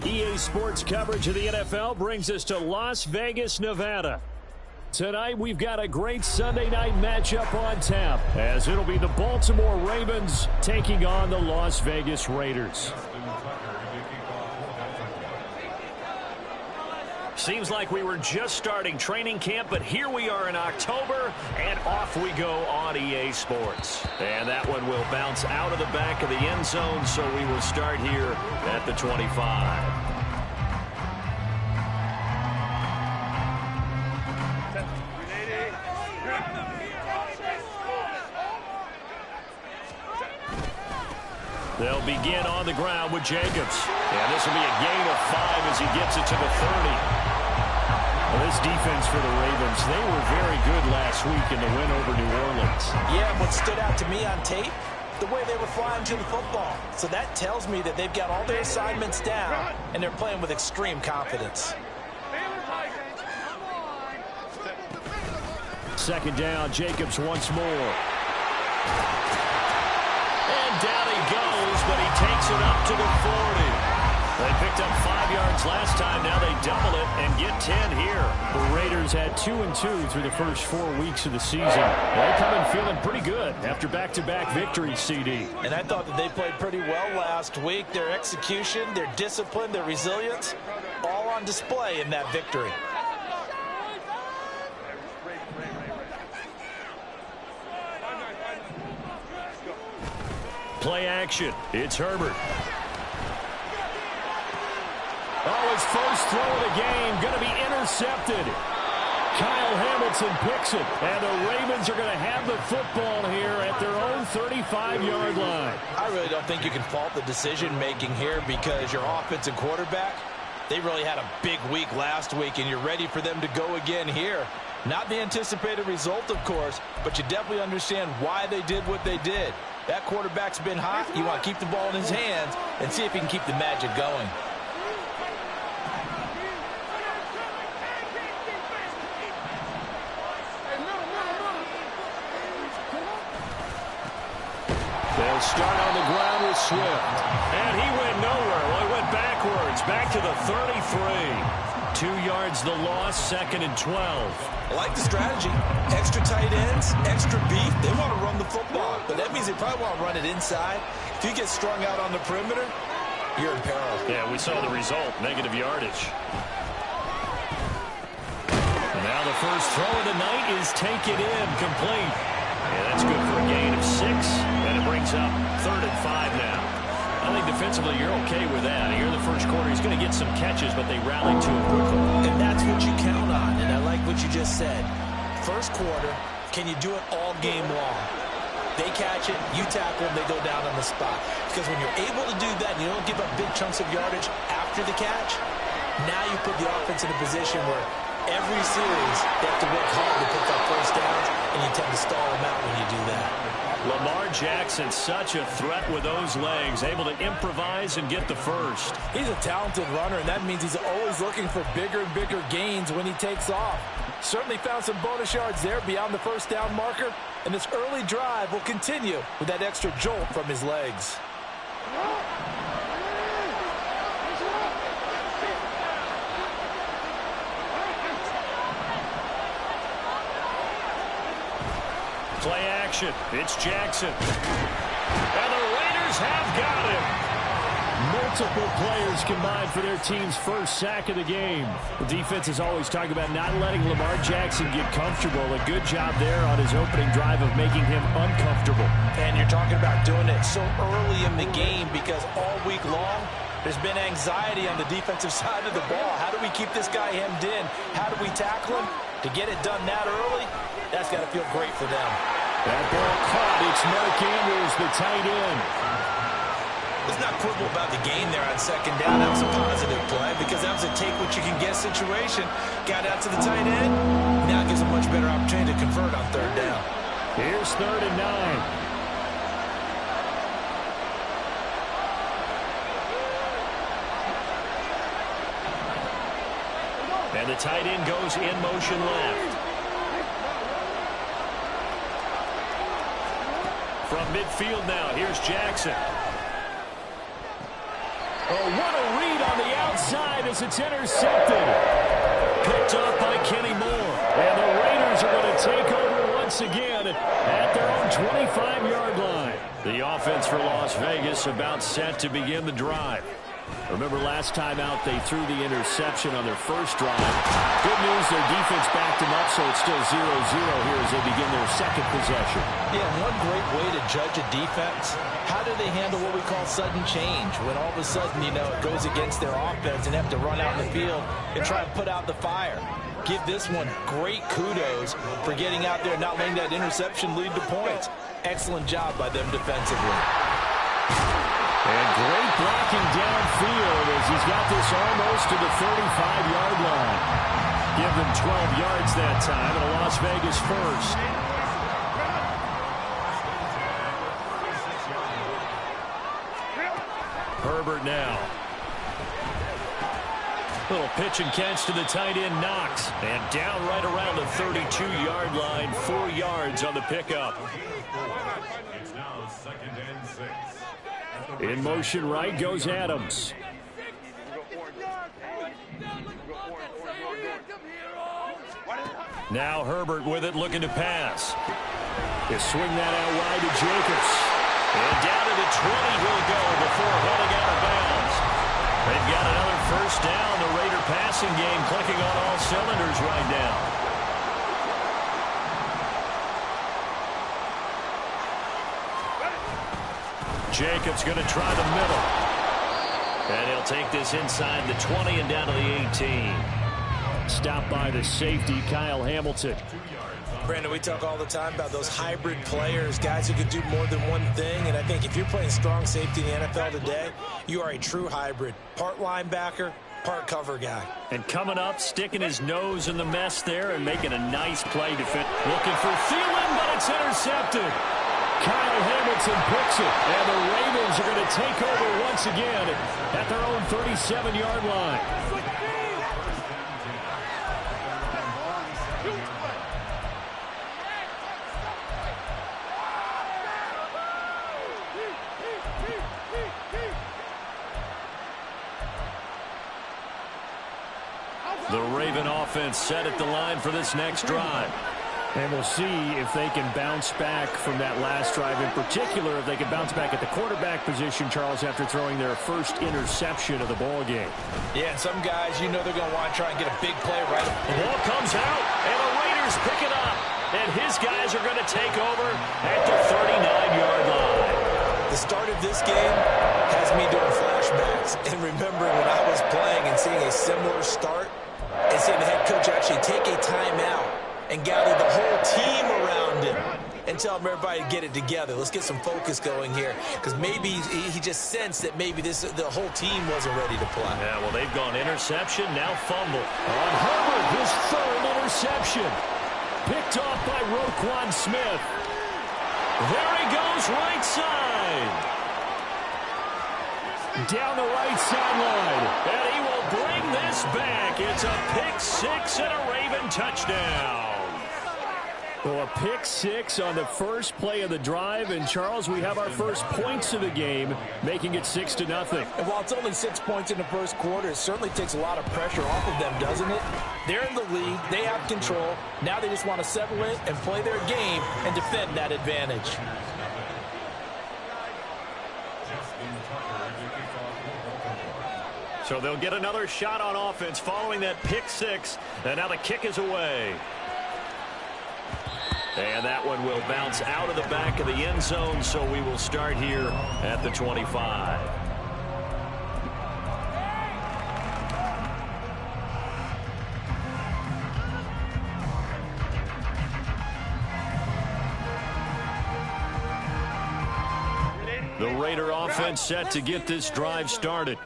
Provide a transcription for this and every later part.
EA Sports coverage of the NFL brings us to Las Vegas, Nevada. Tonight, we've got a great Sunday night matchup on tap, as it'll be the Baltimore Ravens taking on the Las Vegas Raiders. Seems like we were just starting training camp, but here we are in October, and off we go on EA Sports. And that one will bounce out of the back of the end zone, so we will start here at the 25. They'll begin on the ground with Jacobs. And this will be a gain of 5 as he gets it to the 30. Well, this defense for the Ravens, they were very good last week in the win over New Orleans. Yeah, what stood out to me on tape, the way they were flying to the football. So that tells me that they've got all their assignments down, and they're playing with extreme confidence. Second down, Jacobs once more. And down he goes, but he takes it up to the 40. They picked up 5 yards last time. Now they double it and get 10 here. The Raiders had 2-2 through the first 4 weeks of the season. They come in feeling pretty good after back-to-back victories, CD. And I thought that they played pretty well last week. Their execution, their discipline, their resilience, all on display in that victory. Play action. It's Herbert. Oh, his first throw of the game going to be intercepted. Kyle Hamilton picks it, and the Ravens are going to have the football here at their own 35-yard line. I really don't think you can fault the decision-making here because your offensive quarterback, they really had a big week last week, and you're ready for them to go again here. Not the anticipated result, of course, but you definitely understand why they did what they did. That quarterback's been hot. You want to keep the ball in his hands and see if he can keep the magic going. They'll start on the ground with Swift. And he went nowhere. Well, he went backwards, back to the 33. 2 yards the loss, 2nd and 12. I like the strategy. Extra tight ends, extra beef. They want to run the football, but that means they probably want to run it inside. If you get strung out on the perimeter, you're in peril. Yeah, we saw the result, negative yardage. And now the first throw of the night is taken in, complete. Yeah, that's good for a gain of 6, and it brings up 3rd and 5 now. I think defensively you're okay with that. Here in the first quarter, he's going to get some catches, but they rallied to him quickly. And that's what you count on, and I like what you just said. First quarter, can you do it all game long? They catch it, you tackle them, they go down on the spot. Because when you're able to do that and you don't give up big chunks of yardage after the catch, now you put the offense in a position where every series they have to work hard to pick up first downs, and you tend to stall them out when you do that. Lamar Jackson, such a threat with those legs, able to improvise and get the first. He's a talented runner, and that means he's always looking for bigger and bigger gains when he takes off. Certainly found some bonus yards there beyond the first down marker, and this early drive will continue with that extra jolt from his legs. Play action. It's Jackson. And the Raiders have got him. Multiple players combined for their team's first sack of the game. The defense is always talking about not letting Lamar Jackson get comfortable. A good job there on his opening drive of making him uncomfortable. And you're talking about doing it so early in the game because all week long, there's been anxiety on the defensive side of the ball. How do we keep this guy hemmed in? How do we tackle him? To get it done that early, that's got to feel great for them. That ball caught. It's Mark Andrews, the tight end. Let's not quibble about the gain there on second down. That was a positive play because that was a take-what-you-can-get situation. Got out to the tight end. Now gives a much better opportunity to convert on third down. Here's 3rd and 9. And the tight end goes in motion left. From midfield now, here's Jackson. Oh, what a read on the outside as it's intercepted. Picked off by Kenny Moore. And the Raiders are going to take over once again at their own 25-yard line. The offense for Las Vegas about set to begin the drive. Remember last time out they threw the interception on their first drive. Good news, their defense backed them up, so it's still 0-0 here as they begin their second possession. Yeah, one great way to judge a defense, how do they handle what we call sudden change? When all of a sudden, it goes against their offense and have to run out in the field and try and put out the fire. Give this one great kudos for getting out there and not letting that interception lead to points. Excellent job by them defensively. And great blocking downfield as he's got this almost to the 35-yard line. Give them 12 yards that time and a Las Vegas first. Herbert now. Little pitch and catch to the tight end, Knox. And down right around the 32-yard line, 4 yards on the pickup. It's now 2nd and 6. In motion right goes Adams. Now Herbert with it, looking to pass. They swing that out wide to Jacobs. And down to the 20 he'll go before heading out of bounds. They've got another first down. The Raider passing game clicking on all cylinders right now. Jacobs going to try the middle. And he'll take this inside the 20 and down to the 18. Stopped by the safety, Kyle Hamilton. Brandon, we talk all the time about those hybrid players, guys who can do more than one thing. And I think if you're playing strong safety in the NFL today, you are a true hybrid. Part linebacker, part cover guy. And coming up, sticking his nose in the mess there and making a nice play defense. Looking for Thielen, but it's intercepted. Kyle Hamilton picks it, and the Ravens are going to take over once again at their own 37-yard line. The Raven offense set at the line for this next drive. And we'll see if they can bounce back from that last drive. In particular, if they can bounce back at the quarterback position, Charles, after throwing their first interception of the ball game. Yeah, and some guys, they're going to want to try and get a big play right. The ball comes out, and the Raiders pick it up. And his guys are going to take over at the 39-yard line. The start of this game has me doing flashbacks and remembering when I was playing and seeing a similar start and seeing the head coach actually take a timeout and gather the whole team around him and tell him everybody to get it together. Let's get some focus going here, because maybe he just sensed that maybe the whole team wasn't ready to play. Yeah, well, they've gone interception, now fumble. On Herbert, his third interception. Picked off by Roquan Smith. There he goes, right side. Down the right sideline. And he will bring this back. It's a pick six and a Raven touchdown. Well, a pick six on the first play of the drive. And, Charles, we have our first points of the game, making it 6-0. And while it's only 6 points in the first quarter, it certainly takes a lot of pressure off of them, doesn't it? They're in the lead. They have control. Now they just want to settle in and play their game and defend that advantage. So they'll get another shot on offense following that pick six. And now the kick is away. And that one will bounce out of the back of the end zone, so we will start here at the 25. The Raider offense set to get this drive started.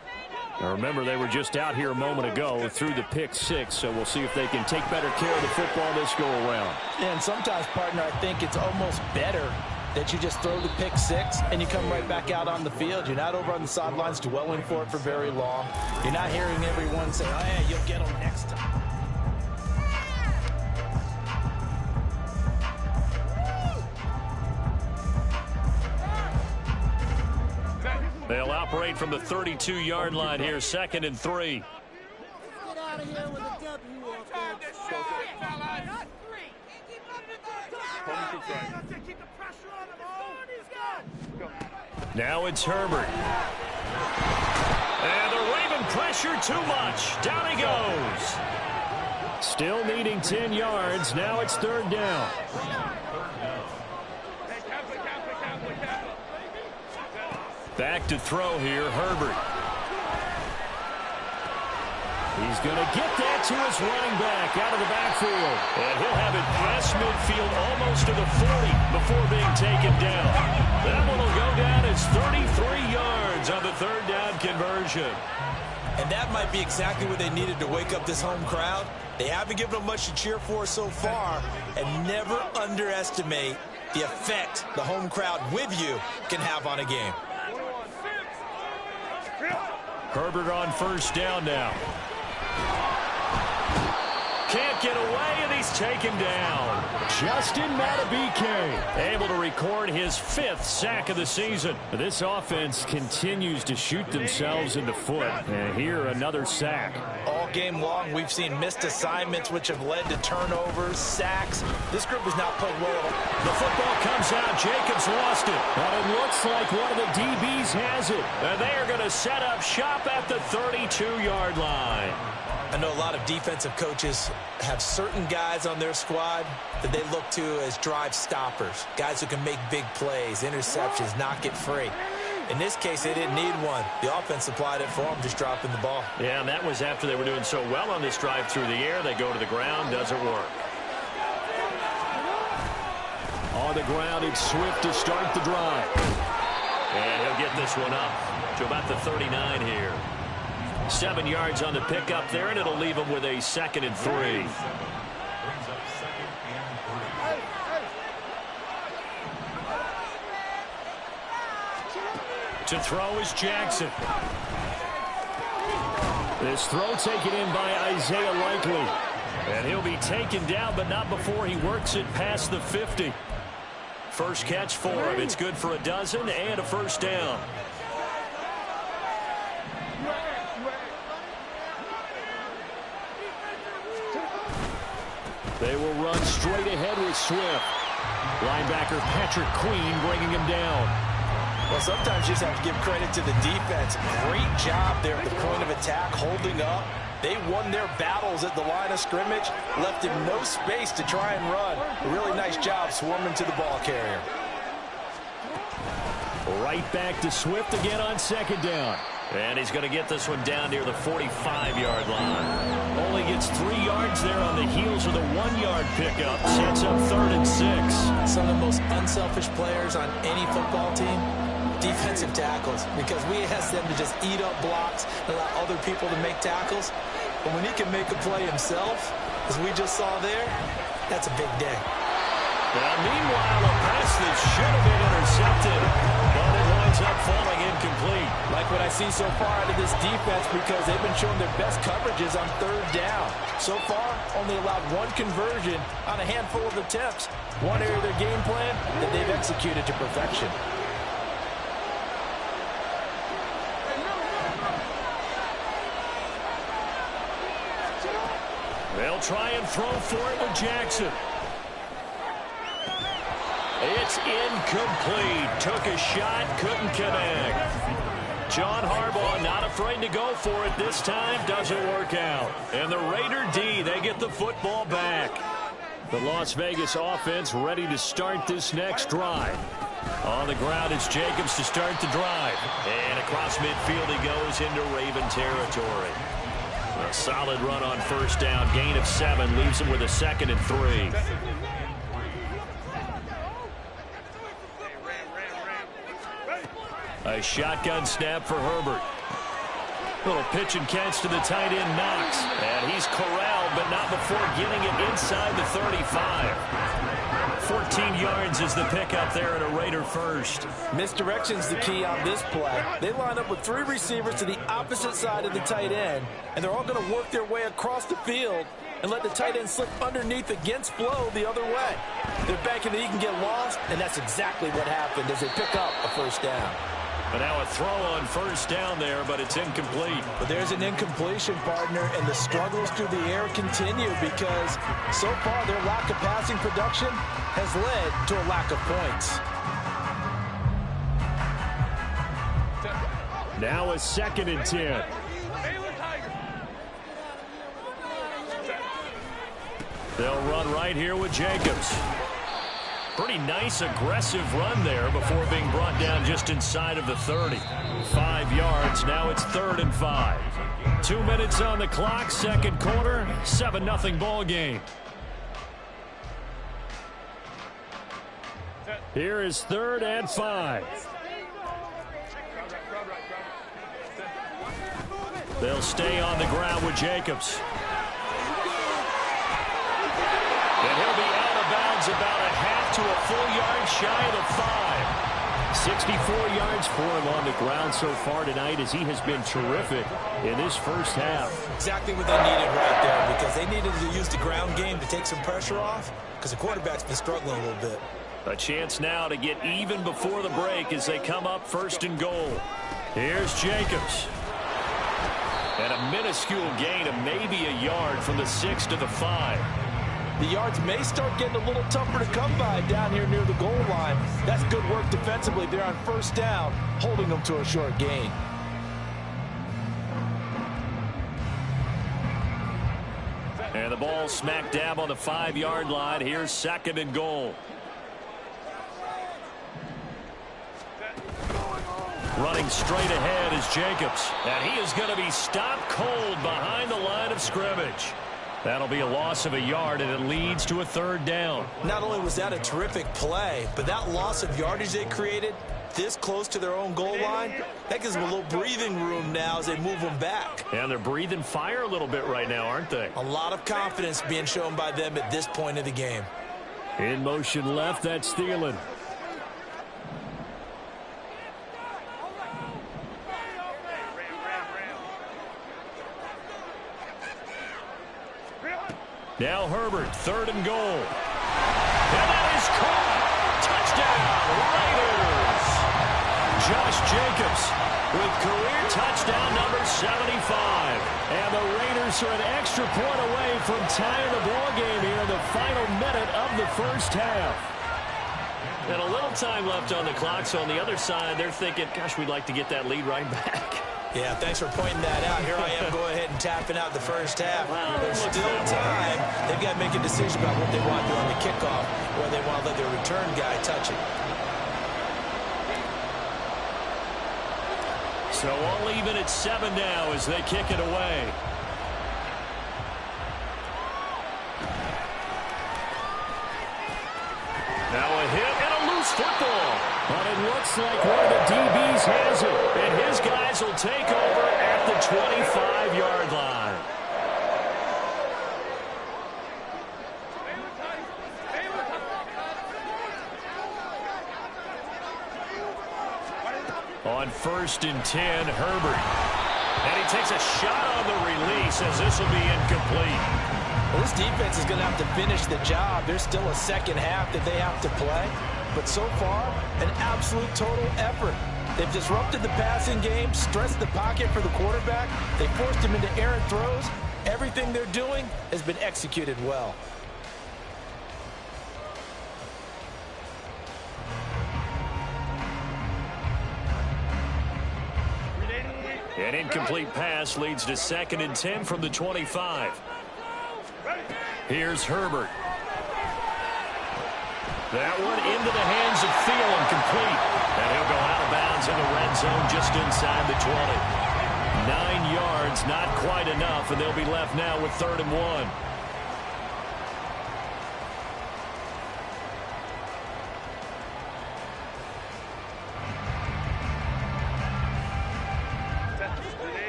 Now remember, they were just out here a moment ago through the pick six, so we'll see if they can take better care of the football this go around. And sometimes, partner, I think it's almost better that you just throw the pick six and you come right back out on the field. You're not over on the sidelines dwelling for it for very long. You're not hearing everyone say, oh, yeah, you'll get them next time. They'll operate from the 32-yard line here, 2nd and 3. Get out of here with a W off that. Now it's Herbert. And the Raven pressure too much. Down he goes. Still needing 10 yards. Now it's 3rd down. Back to throw here, Herbert. He's going to get that to his running back out of the backfield. And he'll have it past midfield almost to the 40 before being taken down. That one will go down as 33 yards on the 3rd down conversion. And that might be exactly what they needed to wake up this home crowd. They haven't given them much to cheer for so far, and never underestimate the effect the home crowd with you can have on a game. Herbert on 1st down now. Can't get away, and he's taken down. Justin Madubuike able to record his 5th sack of the season. This offense continues to shoot themselves in the foot. And here, another sack. All game long, we've seen missed assignments, which have led to turnovers, sacks. This group has not played well. The football comes out. Jacobs lost it. But it looks like one of the DBs has it. And they are going to set up shop at the 32-yard line. I know a lot of defensive coaches have certain guys on their squad that they look to as drive stoppers, guys who can make big plays, interceptions, knock it free. In this case, they didn't need one. The offense supplied it for them, just dropping the ball. Yeah, and that was after they were doing so well on this drive through the air. They go to the ground, doesn't work. On the ground, it's Swift to start the drive. And he'll get this one up to about the 39 here. 7 yards on the pickup there, and it'll leave him with a 2nd and 3. To throw is Jackson. This throw taken in by Isaiah Likely. And he'll be taken down, but not before he works it past the 50. First catch for him. It's good for a dozen and a 1st down. They will run straight ahead with Swift. Linebacker Patrick Queen bringing him down. Well, sometimes you just have to give credit to the defense. Great job there at the point of attack, holding up. They won their battles at the line of scrimmage, left him no space to try and run. A really nice job swarming to the ball carrier. Right back to Swift again on 2nd down. And he's going to get this one down near the 45-yard line. Only gets 3 yards there on the heels of the 1-yard pickup. Sets up 3rd and 6. Some of the most unselfish players on any football team, defensive tackles, because we ask them to just eat up blocks and allow other people to make tackles. But when he can make a play himself, as we just saw there, that's a big day. Well, meanwhile, a pass that should have been intercepted, but it winds up falling incomplete. Like what I see so far out of this defense, because they've been showing their best coverages on 3rd down. So far, only allowed 1 conversion on a handful of attempts. One area of their game plan that they've executed to perfection. They'll try and throw for it with Jackson. It's incomplete. Took a shot, couldn't connect. John Harbaugh not afraid to go for it this time. Doesn't work out. And the Raider D, they get the football back. The Las Vegas offense ready to start this next drive. On the ground, it's Jacobs to start the drive. And across midfield he goes into Raven territory. A solid run on 1st down. Gain of 7 leaves him with a 2nd and 3. A shotgun snap for Herbert. Little pitch and catch to the tight end, Knox. And he's corralled, but not before getting it inside the 35. 14 yards is the pickup there at a Raider 1st. Misdirection's the key on this play. They line up with 3 receivers to the opposite side of the tight end, and they're all going to work their way across the field and let the tight end slip underneath against flow the other way. They're banking that he can get lost, and that's exactly what happened as they pick up a 1st down. But now a throw on first down there, but it's incomplete. But there's an incompletion, partner, and the struggles through the air continue because so far their lack of passing production has led to a lack of points. Now a 2nd and 10. They'll run right here with Jacobs. Pretty nice, aggressive run there before being brought down just inside of the 30. 5 yards. Now it's 3rd and 5. 2 minutes on the clock, second quarter, 7-0 ball game. Here is 3rd and 5. They'll stay on the ground with Jacobs. And he'll be out of bounds about a half to a full yard shy of the 5. 64 yards for him on the ground so far tonight as he has been terrific in this first half. Exactly what they needed right there because they needed to use the ground game to take some pressure off because the quarterback's been struggling a little bit. A chance now to get even before the break as they come up 1st and goal. Here's Jacobs. And a minuscule gain of maybe a yard from the 6 to the 5. The yards may start getting a little tougher to come by down here near the goal line. That's good work defensively there on first down, holding them to a short gain. And the ball smack dab on the 5-yard line. Here's 2nd and goal. Running straight ahead is Jacobs. And he is going to be stopped cold behind the line of scrimmage. That'll be a loss of a yard, and it leads to a 3rd down. Not only was that a terrific play, but that loss of yardage they created this close to their own goal line, that gives them a little breathing room now as they move them back. And they're breathing fire a little bit right now, aren't they? A lot of confidence being shown by them at this point of the game. In motion left, that's Thielen. Now Herbert, 3rd and goal. And that is caught. Touchdown, Raiders. Josh Jacobs with career touchdown number 75. And the Raiders are an extra point away from tying the ball game here in the final minute of the first half. And a little time left on the clock, so on the other side, they're thinking, gosh, we'd like to get that lead right back. Yeah, thanks for pointing that out. Here I am going ahead and tapping out the first half. There's still time. They've got to make a decision about what they want to do on the kickoff, or they want to let their return guy touch it. So all even at 7 now as they kick it away. Now a hit and a loose football. But it looks like one of the DBs has it. And his guys will take over at the 25-yard line. On 1st and 10, Herbert. And he takes a shot on the release as this will be incomplete. Well, this defense is going to have to finish the job. There's still a second half that they have to play. But so far, an absolute total effort. They've disrupted the passing game, stressed the pocket for the quarterback. They forced him into errant throws. Everything they're doing has been executed well. An incomplete pass leads to 2nd and 10 from the 25. Here's Herbert. That one into the hands of Thielen, complete. And he'll go out of bounds in the red zone just inside the 20. 9 yards, not quite enough, and they'll be left now with 3rd and 1.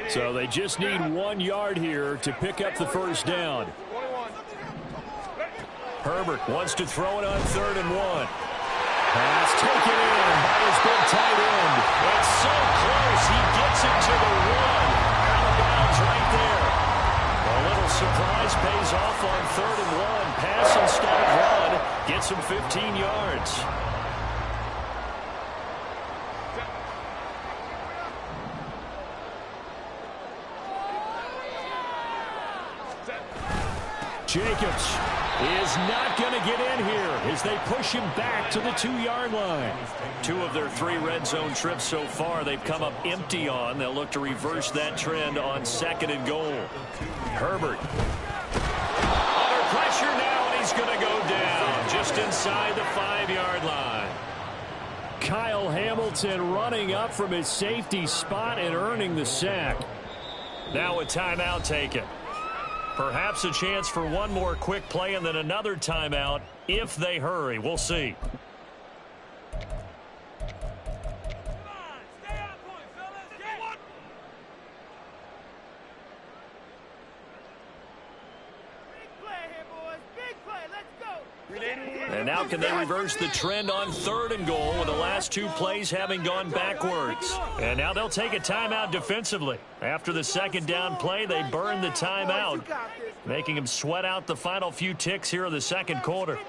So they just need 1 yard here to pick up the first down. Herbert wants to throw it on 3rd and 1. Pass taken in by his big tight end. It's so close. He gets it to the 1. Out of bounds right there. A little surprise pays off on 3rd and 1. Pass instead of run. Gets him 15 yards. Jacobs is not going to get in here as they push him back to the 2-yard line. 2 of their 3 red zone trips so far they've come up empty on. They'll look to reverse that trend on 2nd and goal. Herbert. Under pressure now, and he's going to go down just inside the 5-yard line. Kyle Hamilton running up from his safety spot and earning the sack. Now a timeout taken. Perhaps a chance for one more quick play and then another timeout if they hurry. We'll see. And now can they reverse the trend on 3rd and goal with the last 2 plays having gone backwards. And now they'll take a timeout defensively. After the 2nd down play, they burn the timeout, making them sweat out the final few ticks here in the 2nd quarter.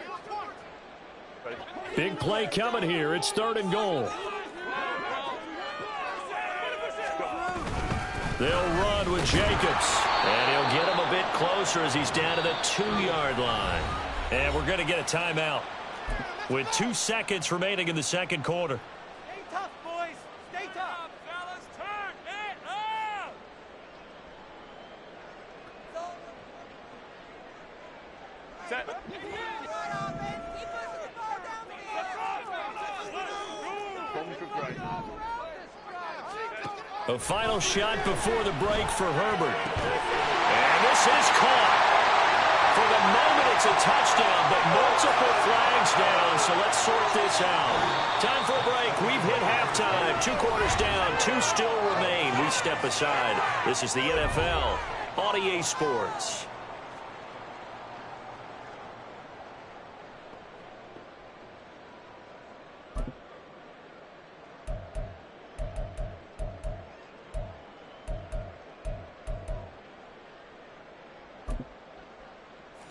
Big play coming here. It's 3rd and goal. They'll run with Jacobs. And he'll get him a bit closer as he's down to the 2-yard line. And we're going to get a timeout with 2 seconds remaining in the 2nd quarter. Stay tough, boys. Stay tough. Fellas, turn it up. Set. A final shot before the break for Herbert. And this is caught. For the moment, it's a touchdown, but multiple flags down, so let's sort this out. Time for a break. We've hit halftime. 2 quarters down, 2 still remain. We step aside. This is the NFL on EA Sports.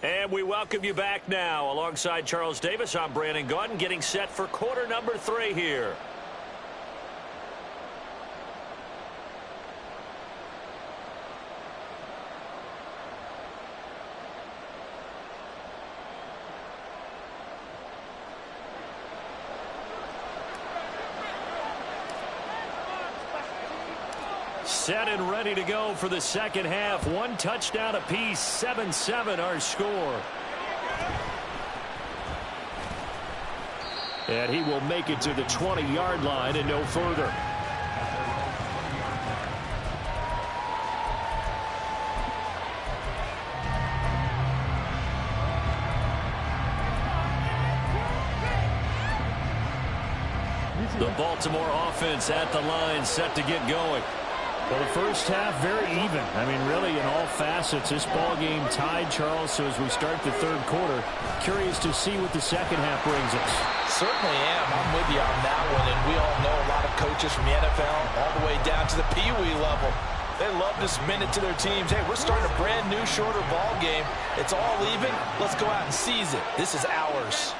And we welcome you back now. Alongside Charles Davis, I'm Brandon Gaudin, getting set for quarter number 3 here. Set and ready to go for the 2nd half. 1 touchdown apiece, 7-7 our score. And he will make it to the 20-yard line and no further. The Baltimore offense at the line, set to get going. Well, the first half, very even. I mean, really, in all facets, this ball game tied, Charles. So as we start the 3rd quarter, curious to see what the 2nd half brings us. Certainly am. I'm with you on that one. And we all know a lot of coaches from the NFL all the way down to the Pee-wee level. They love to spin it to their teams. Hey, we're starting a brand new, shorter ball game. It's all even. Let's go out and seize it. This is ours.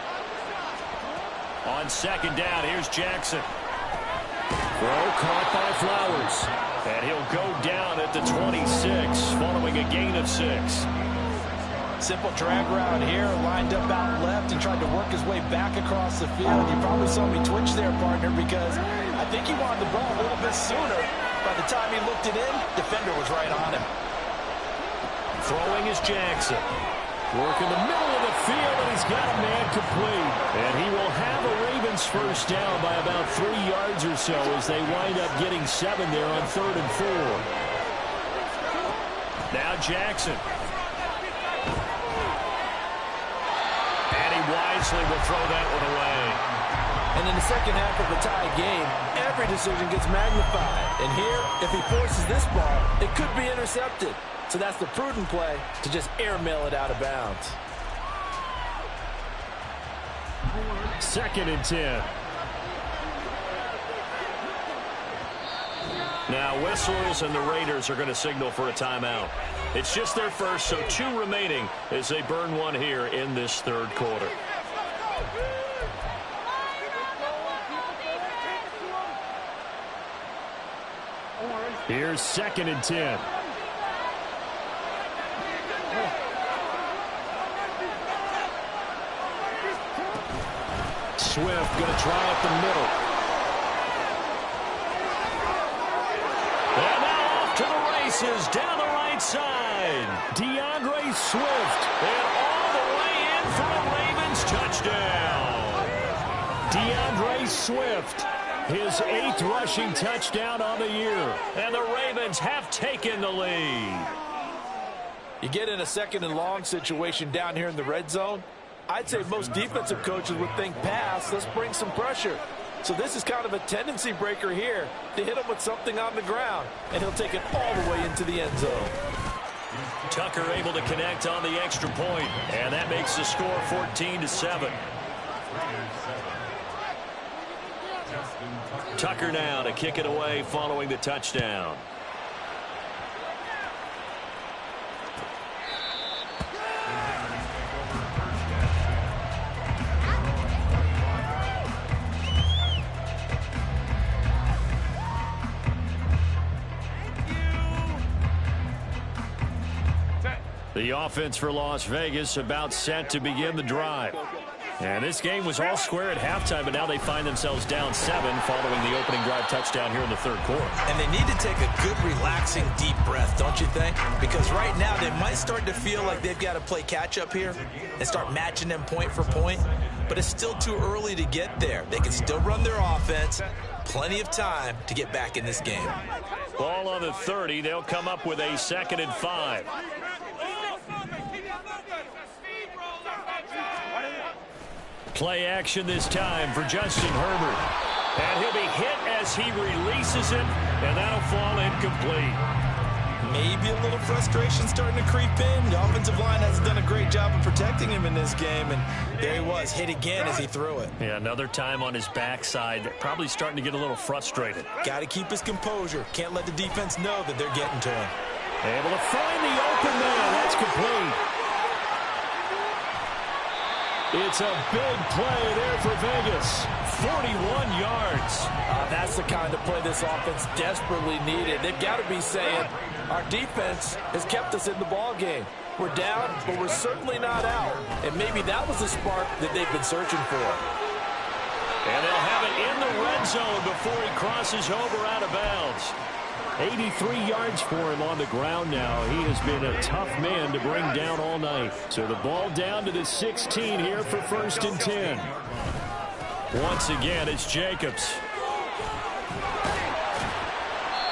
On 2nd down, here's Jackson. Throw caught by Flowers. And he'll go down at the 26, following a gain of 6. Simple drag route here, lined up out left and tried to work his way back across the field. You probably saw me twitch there, partner, because I think he wanted the ball a little bit sooner. By the time he looked it in, defender was right on him. Throwing is Jackson. Work in the middle of the field, and he's got a man complete. And he will have a Ravens first down by about 3 yards or so as they wind up getting 7 there on 3rd and 4. Now Jackson. And he wisely will throw that one away. And in the 2nd half of a tie game, every decision gets magnified. And here, if he forces this ball, it could be intercepted. So that's the prudent play to just airmail it out of bounds. 2nd and 10. Now whistles and the Raiders are going to signal for a timeout. It's just their first, so 2 remaining as they burn 1 here in this 3rd quarter. Here's 2nd and 10. Swift going to try up the middle. And now off to the races down the right side. DeAndre Swift. And all the way in for a Ravens touchdown. DeAndre Swift. His 8th rushing touchdown on the year. And the Ravens have taken the lead. You get in a 2nd and long situation down here in the red zone. I'd say most defensive coaches would think pass. Let's bring some pressure. So this is kind of a tendency breaker here to hit him with something on the ground. And he'll take it all the way into the end zone. Tucker able to connect on the extra point. And that makes the score 14-7. Tucker now to kick it away following the touchdown. The offense for Las Vegas about set to begin the drive. And this game was all square at halftime, but now they find themselves down 7 following the opening drive touchdown here in the 3rd quarter. And they need to take a good, relaxing, deep breath, don't you think? Because right now they might start to feel like they've got to play catch-up here and start matching them point for point. But it's still too early to get there. They can still run their offense. Plenty of time to get back in this game. Ball on the 30. They'll come up with a 2nd and 5. Play action this time for Justin Herbert. And he'll be hit as he releases it, and that'll fall incomplete. Maybe a little frustration starting to creep in. The offensive line hasn't done a great job of protecting him in this game, and there he was, hit again as he threw it. Yeah, another time on his backside, probably starting to get a little frustrated. Got to keep his composure. Can't let the defense know that they're getting to him. Able to find the open man. That's complete. It's a big play there for Vegas. 41 yards. That's the kind of play this offense desperately needed. They've got to be saying, our defense has kept us in the ball game. We're down, but we're certainly not out. And maybe that was the spark that they've been searching for. And they'll have it in the red zone before he crosses over out of bounds. 83 yards for him on the ground now. He has been a tough man to bring down all night. So the ball down to the 16 here for 1st and 10. Once again, it's Jacobs.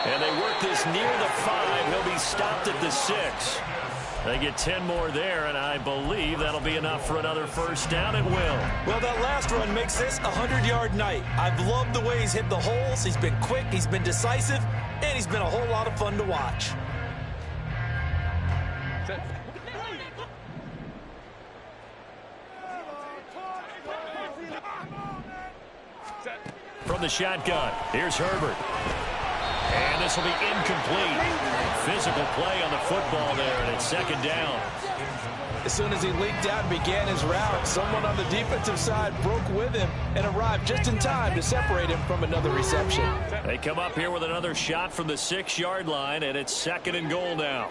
And they work this near the 5. He'll be stopped at the 6. They get 10 more there, and I believe that'll be enough for another 1st down. It will. Well, that last run makes this a 100-yard night. I've loved the way he's hit the holes. He's been quick, he's been decisive, and he's been a whole lot of fun to watch. From the shotgun, here's Herbert. And this will be incomplete. Physical play on the football there, and it's 2nd down. As soon as he leaked out and began his route, someone on the defensive side broke with him and arrived just in time to separate him from another reception. They come up here with another shot from the 6-yard line, and it's 2nd and goal now.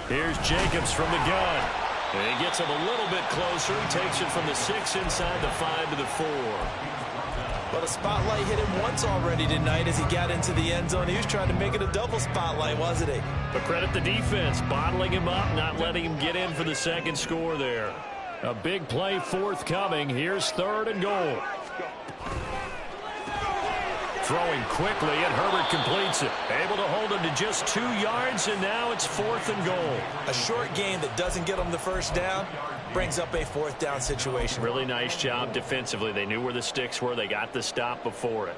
Here's Jacobs from the gun. And he gets him a little bit closer. He takes it from the 6 inside the 5 to the 4. But a spotlight hit him once already tonight as he got into the end zone. He was trying to make it a double spotlight, wasn't he? But credit the defense, bottling him up, not letting him get in for the 2nd score there. A big play forthcoming. Here's 3rd and goal. Throwing quickly, and Herbert completes it. Able to hold him to just 2 yards, and now it's 4th and goal. A short game that doesn't get him the 1st down brings up a 4th down situation. Really nice job defensively. They knew where the sticks were. They got the stop before it.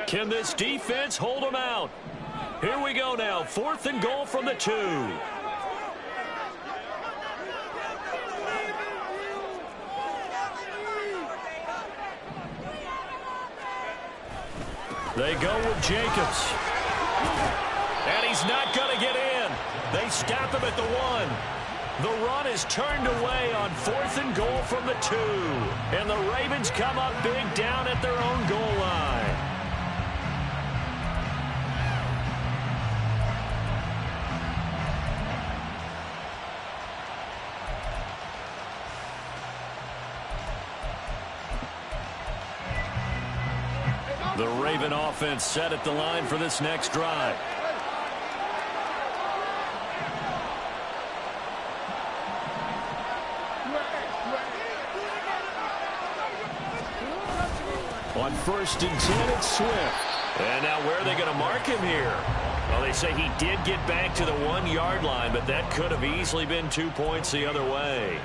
Can this defense hold them out? Here we go now. 4th and goal from the 2. They go with Jacobs. And he's not going to get in. They stop him at the 1. The run is turned away on 4th and goal from the 2. And the Ravens come up big down at their own goal line. The Raven offense set at the line for this next drive. On 1st and 10, it's Swift. And now where are they going to mark him here? Well, they say he did get back to the 1-yard line, but that could have easily been 2 points the other way.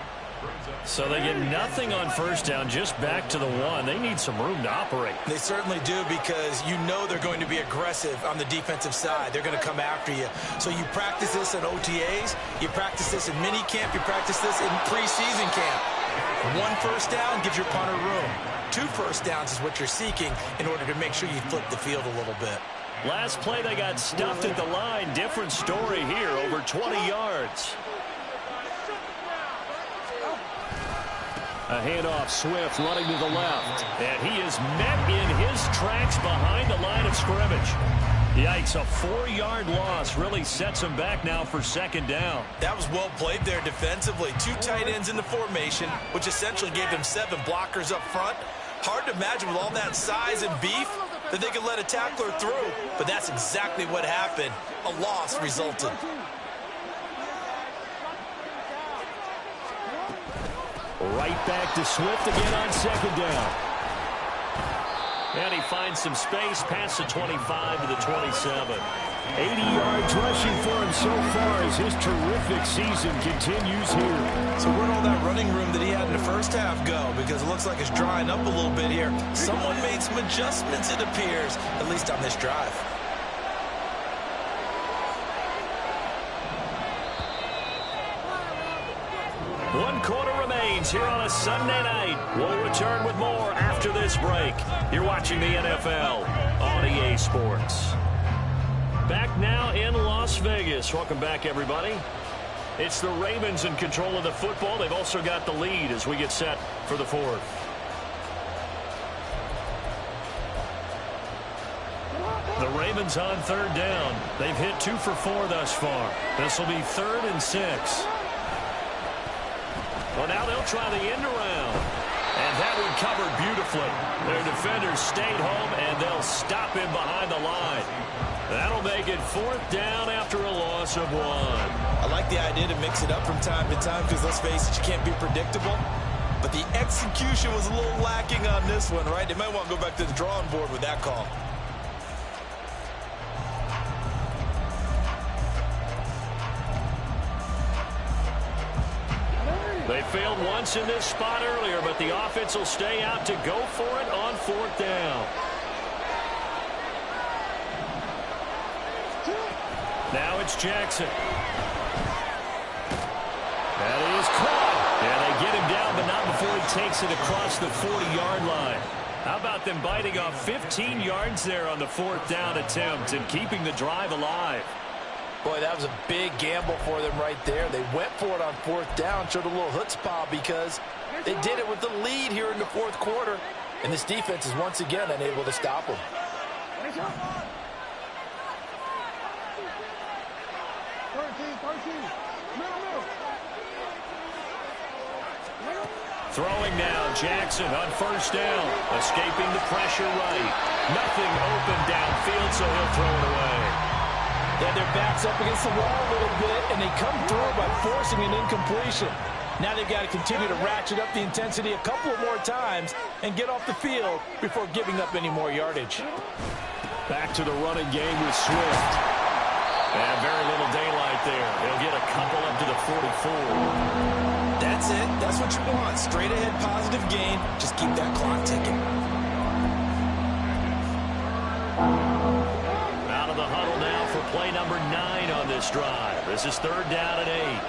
So they get nothing on 1st down, just back to the 1. They need some room to operate. They certainly do, because you know they're going to be aggressive on the defensive side. They're going to come after you. So you practice this in OTAs, you practice this in mini camp, you practice this in preseason camp. 1 first down gives your punter room. 2 first downs is what you're seeking in order to make sure you flip the field a little bit. Last play, they got stuffed at the line. Different story here, over 20 yards. A handoff, Swift running to the left. And he is met in his tracks behind the line of scrimmage. Yikes, a 4-yard loss really sets him back now for 2nd down. That was well played there defensively. 2 tight ends in the formation, which essentially gave them 7 blockers up front. Hard to imagine with all that size and beef that they could let a tackler through, but that's exactly what happened. A loss resulted. Right back to Swift again on 2nd down. And he finds some space past the 25 to the 27. 80 yards rushing for him so far as his terrific season continues here. So where'd all that running room that he had in the first half go? Because it looks like it's drying up a little bit here. Someone made some adjustments, it appears, at least on this drive. One quarter remains here on a Sunday night. We'll return with more after this break. You're watching the NFL on EA Sports. Back now in Las Vegas. Welcome back, everybody. It's the Ravens in control of the football. They've also got the lead as we get set for the 4th. The Ravens on 3rd down. They've hit 2 for 4 thus far. This will be 3rd and 6. Well, now they'll try the end around. And that one covered beautifully. Their defenders stayed home, and they'll stop him behind the line. That'll make it 4th down after a loss of 1. I like the idea to mix it up from time to time because, let's face it, you can't be predictable. But the execution was a little lacking on this one, right? They might want to go back to the drawing board with that call. They failed once in this spot earlier, but the offense will stay out to go for it on 4th down. Now it's Jackson. That is caught. And they get him down, but not before he takes it across the 40-yard line. How about them biting off 15 yards there on the 4th down attempt and keeping the drive alive? Boy, that was a big gamble for them right there. They went for it on 4th down, showed a little chutzpah because they did it with the lead here in the 4th quarter. And this defense is once again unable to stop them. Throwing now, Jackson on 1st down, escaping the pressure right. Nothing open downfield, so he'll throw it away. Yeah, their backs up against the wall a little bit, and they come through by forcing an incompletion. Now they've got to continue to ratchet up the intensity a couple of more times and get off the field before giving up any more yardage. Back to the running game with Swift. And very little daylight there. He'll get a couple up to the 44. That's it. That's what you want. Straight ahead positive gain. Just keep that clock ticking. Out of the huddle now for play number 9 on this drive. This is 3rd down and 8.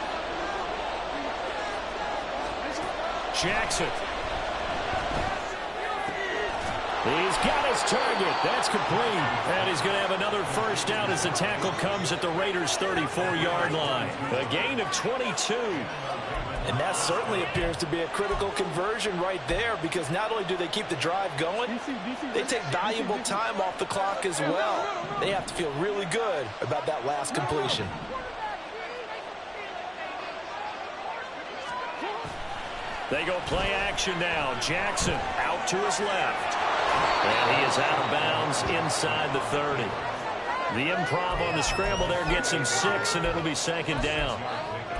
Jackson. He's got his target. That's complete. And he's going to have another first down as the tackle comes at the Raiders' 34-yard line. A gain of 22. And that certainly appears to be a critical conversion right there, because not only do they keep the drive going, they take valuable time off the clock as well. They have to feel really good about that last completion. They go play action now. Jackson out to his left. And he is out of bounds inside the 30. The improv on the scramble there gets him 6, and it'll be second down.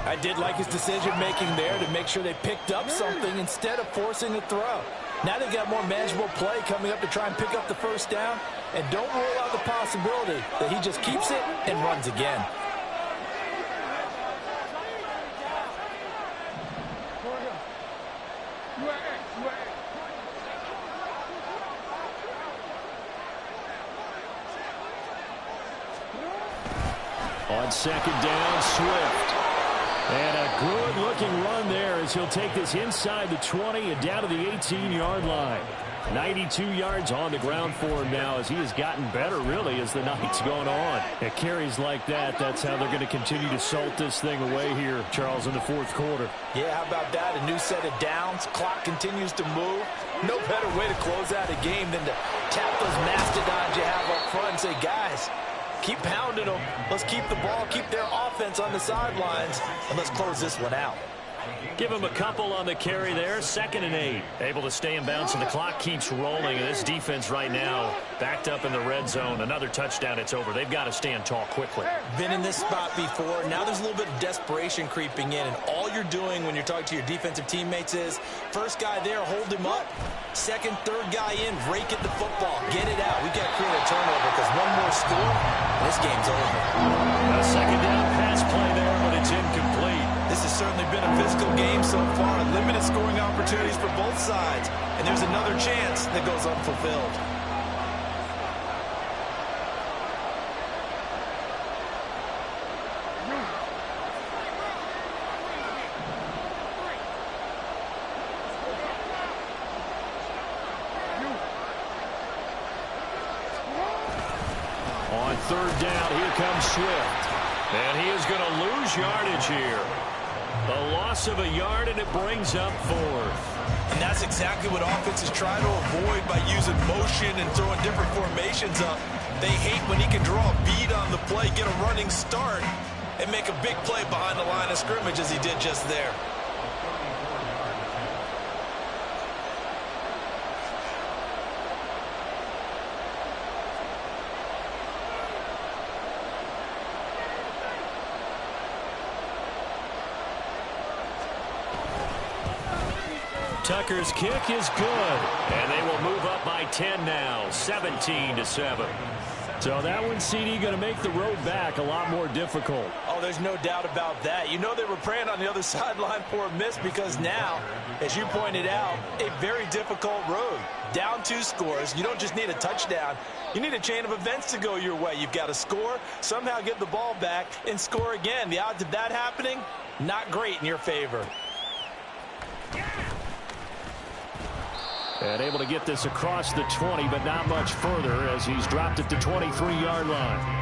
I did like his decision-making there to make sure they picked up something instead of forcing a throw. Now they've got more manageable play coming up to try and pick up the first down. And don't rule out the possibility that he just keeps it and runs again. On second down, Swift. And a good-looking run there as he'll take this inside the 20 and down to the 18-yard line. 92 yards on the ground for him now as he has gotten better, really, as the night's gone on. At carries like that, that's how they're going to continue to salt this thing away here, Charles, in the fourth quarter. Yeah, how about that? A new set of downs. Clock continues to move. No better way to close out a game than to tap those mastodons you have up front and say, guys, keep pounding them. Let's keep the ball, keep their offense on the sidelines, and let's close this one out. Give him a couple on the carry there. 2nd and 8. Able to stay in bounds, and the clock keeps rolling. And this defense right now backed up in the red zone. Another touchdown, it's over. They've got to stand tall quickly. Been in this spot before. Now there's a little bit of desperation creeping in. And all you're doing when you're talking to your defensive teammates is, first guy there, hold him up. Second, third guy in, rake at the football. Get it out. We've got to create a turnover because one more score, and this game's over. A second down pass play there, but it's incomplete. This has certainly been a physical game so far. Limited scoring opportunities for both sides. And there's another chance that goes unfulfilled. On third down, here comes Swift. And he is going to lose yardage here. A loss of a yard, and it brings up 4th. And that's exactly what offenses try to avoid by using motion and throwing different formations up. They hate when he can draw a bead on the play, get a running start, and make a big play behind the line of scrimmage as he did just there. Tucker's kick is good, and they will move up by 10 now, 17-7. So that one, CD, going to make the road back a lot more difficult. Oh, there's no doubt about that. You know they were praying on the other sideline for a miss, because now, as you pointed out, a very difficult road. Down 2 scores. You don't just need a touchdown. You need a chain of events to go your way. You've got to score, somehow get the ball back, and score again. The odds of that happening, not great in your favor. And able to get this across the 20, but not much further as he's dropped at the 23-yard line.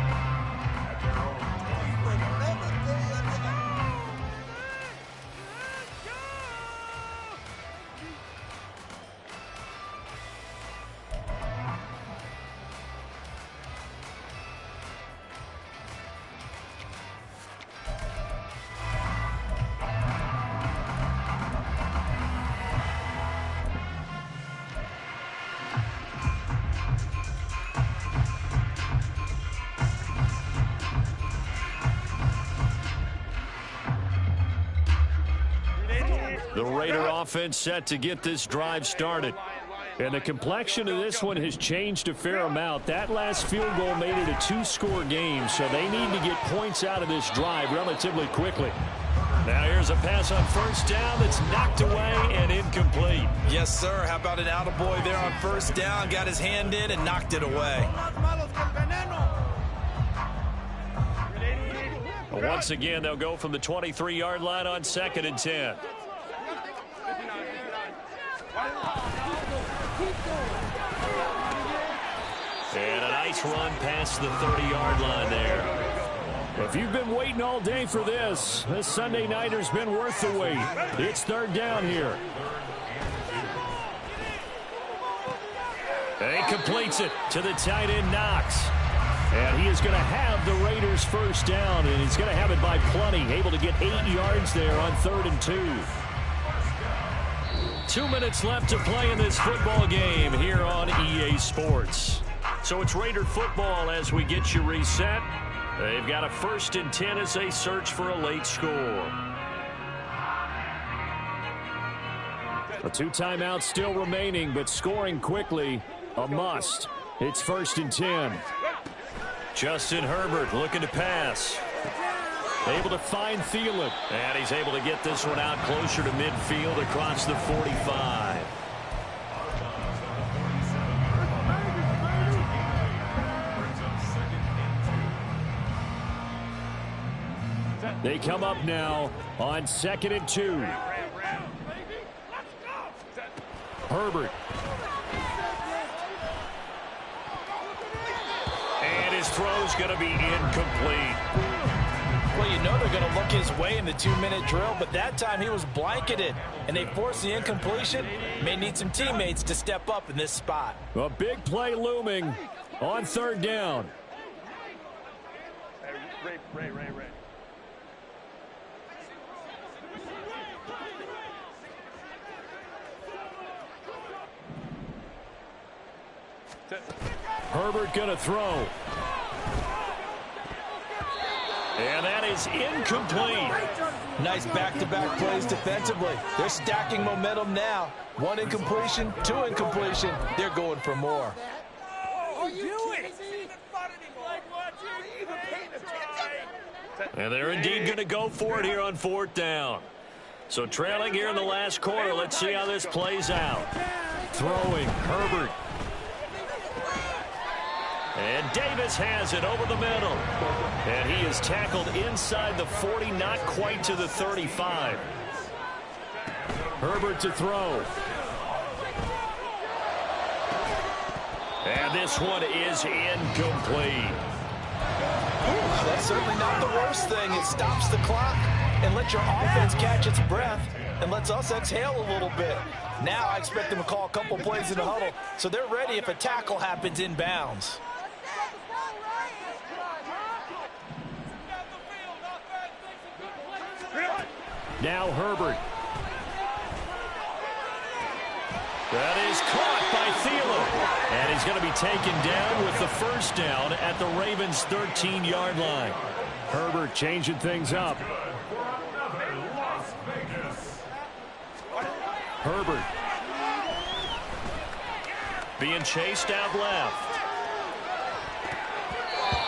The Raider offense set to get this drive started. And the complexion of this one has changed a fair amount. That last field goal made it a 2-score game, so they need to get points out of this drive relatively quickly. Now here's a pass on first down that's knocked away and incomplete. Yes, sir. How about an attaboy there on first down? Got his hand in and knocked it away. Once again, they'll go from the 23-yard line on 2nd and 10. And a nice run past the 30-yard line there. If you've been waiting all day for this Sunday nighter's been worth the wait. It's third down here. And he completes it to the tight end, Knox. And he is going to have the Raiders first down, and he's going to have it by plenty. Able to get 8 yards there on 3rd and 2. 2 minutes left to play in this football game here on EA Sports. So it's Raider football as we get you reset. They've got a 1st and 10 as they search for a late score. A 2 timeouts still remaining, but scoring quickly, a must. It's 1st and 10. Justin Herbert looking to pass. Able to find Thielen. And he's able to get this one out closer to midfield across the 45. They come up now on 2nd and 2. Herbert. And his throw's going to be incomplete. Well, you know they're going to look his way in the 2-minute drill, but that time he was blanketed, and they forced the incompletion. May need some teammates to step up in this spot. A big play looming on 3rd down. Ray. Herbert going to throw. And that is incomplete. Nice back-to-back plays defensively. They're stacking momentum now. 1 incompletion, 2 incompletion. They're going for more. And they're indeed going to go for it here on 4th down. So trailing here in the last quarter. Let's see how this plays out. Throwing, Herbert. And Davis has it over the middle. And he is tackled inside the 40, not quite to the 35. Herbert to throw. And this one is incomplete. Ooh, that's certainly not the worst thing. It stops the clock and lets your offense catch its breath and lets us exhale a little bit. Now I expect them to call a couple plays in the huddle, so they're ready if a tackle happens inbounds. Now Herbert. That is caught by Thielen. And he's going to be taken down with the first down at the Ravens' 13-yard line. Herbert changing things up. Herbert. Being chased out left.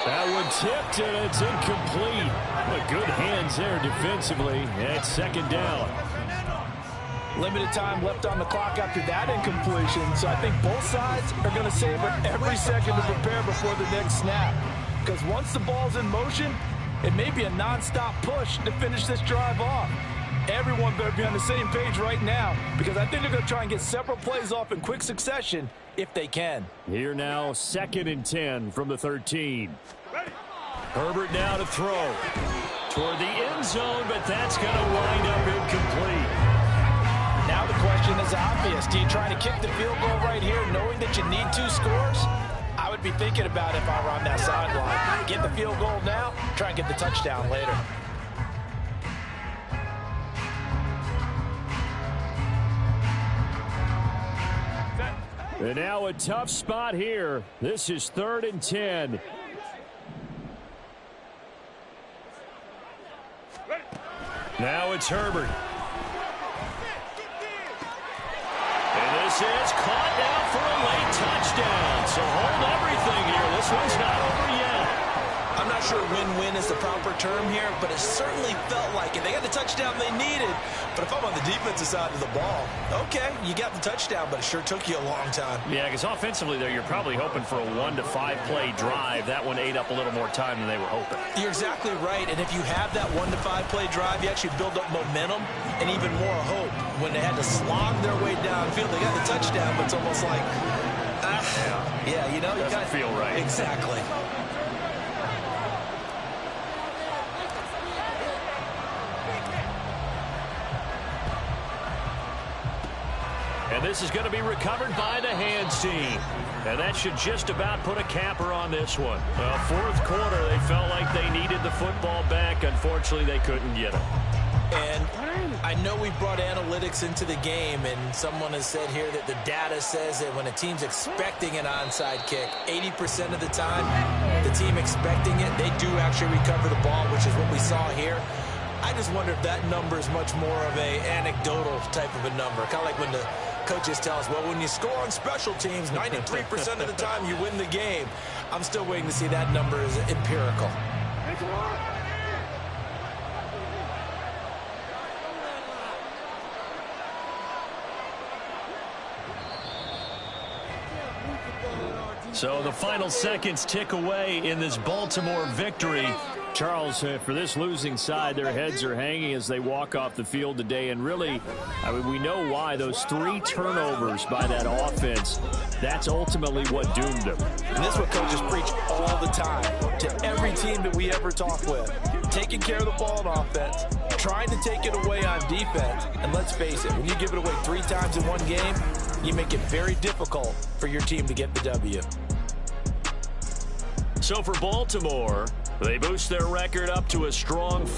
That one tipped, and it's incomplete. But good hands there defensively. And it's 2nd down. Limited time left on the clock after that incompletion, so I think both sides are going to savor every second to prepare before the next snap. Because once the ball's in motion, it may be a nonstop push to finish this drive off. Everyone better be on the same page right now, because I think they're going to try and get several plays off in quick succession if they can. Here now, 2nd and 10 from the 13. Herbert now to throw toward the end zone, but that's going to wind up incomplete. Now the question is obvious. Do you try to kick the field goal right here knowing that you need 2 scores? I would be thinking about if I were on that sideline. Get the field goal now, try and get the touchdown later. And now a tough spot here. This is 3rd and 10. Now it's Herbert. And this is caught now for a late touchdown. So hold everything here. This one's not over yet. I'm not sure win-win is the proper term here, but it certainly felt like it. They got the touchdown they needed, but if I'm on the defensive side of the ball, okay, you got the touchdown, but it sure took you a long time. Yeah, because offensively there, you're probably hoping for a 1 to 5 play drive. That one ate up a little more time than they were hoping. You're exactly right, and if you have that 1 to 5 play drive, you actually build up momentum and even more hope. When they had to slog their way downfield, they got the touchdown, but it's almost like Yeah, you know, you doesn't feel right. Exactly. And this is going to be recovered by the hands team. And that should just about put a capper on this one. Well, fourth quarter, they felt like they needed the football back. Unfortunately, they couldn't get it. And I know we brought analytics into the game, and someone has said here that the data says that when a team's expecting an onside kick, 80% of the time, the team expecting it, they do actually recover the ball, which is what we saw here. I just wonder if that number is much more of a anecdotal type of a number. Kind of like when the coaches tell us, well, when you score on special teams, 93% of the time you win the game. I'm still waiting to see that number is empirical. So the final seconds tick away in this Baltimore victory. Charles, for this losing side, their heads are hanging as they walk off the field today. And really, I mean, we know why. Those 3 turnovers by that offense, that's ultimately what doomed them. And this is what coaches preach all the time to every team that we ever talk with. Taking care of the ball on offense, trying to take it away on defense. And let's face it, when you give it away 3 times in one game, you make it very difficult for your team to get the W. So for Baltimore, they boost their record up to a strong...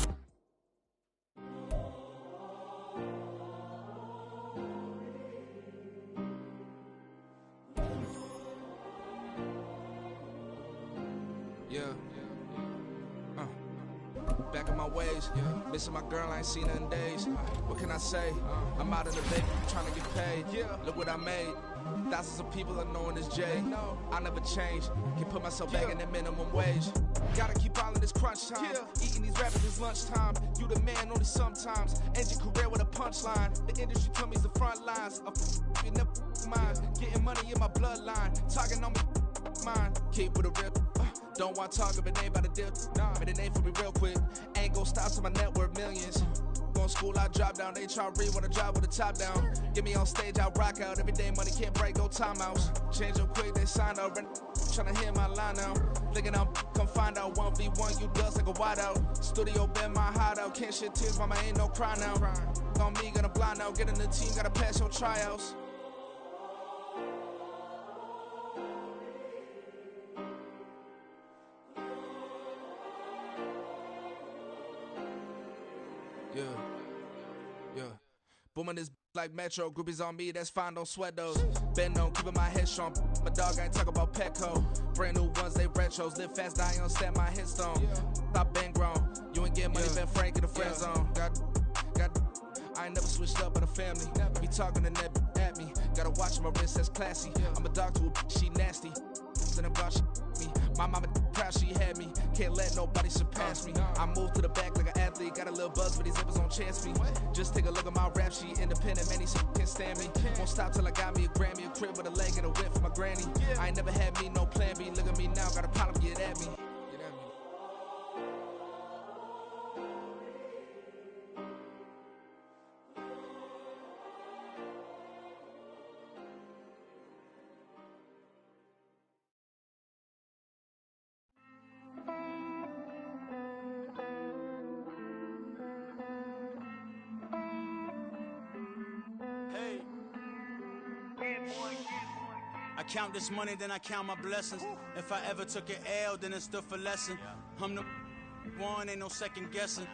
Back in my ways, missing my girl, I ain't seen her in days. What can I say? I'm out of the baby, trying to get paid. Look what I made. Thousands of people are knowing this Jay. I never change. Can put myself back in the minimum wage. Gotta keep all in this crunch time. Eating these rappers is lunchtime. You the man only sometimes. End your career with a punchline. The industry told me it's the front lines. You never mind. Getting money in my bloodline. Talking on me, mine. Keep with a rip. Don't want to talk if it ain't about a dip. But it ain't for me real quick. Ain't gon' stop till my net worth millions. Going school, I drop down. They try to read when I drive with the top down. Get me on stage, I rock out. Every day money can't break, go timeouts. Change them quick, they signed up. Tryna hear my line now. Thinking I'm come find out 1v1, you dust like a wideout. Studio been my hideout. Can't shed tears, mama ain't no cry now. On me, gonna blind out. Get in the team, gotta pass your tryouts. Yeah. Booming this like Metro. Groupies on me, that's fine, don't sweat those. Been on, keeping my head strong. My dog ain't talk about Petco. Brand new ones, they retros. Live fast, die on set my headstone. Stop been grown. You ain't getting money, been frank in the friend zone. Got I ain't never switched up on the family. Be talking to net at me. Gotta watch my wrist, that's classy. I'm a dog to a she nasty. And I'm gone, she me. My mama proud she had me. Can't let nobody surpass me. I moved to the back like an athlete. Got a little buzz, but these zippers don't chance me. Just take a look at my rap sheet. Independent, man, these can't stand me. Won't stop till I got me a Grammy, a crib with a leg and a whip for my granny. I ain't never had me no plan B. Look at me now, got a problem, get at me. I count this money, then I count my blessings. If I ever took an L, then it stood for lesson. I'm the one, ain't no second guessing.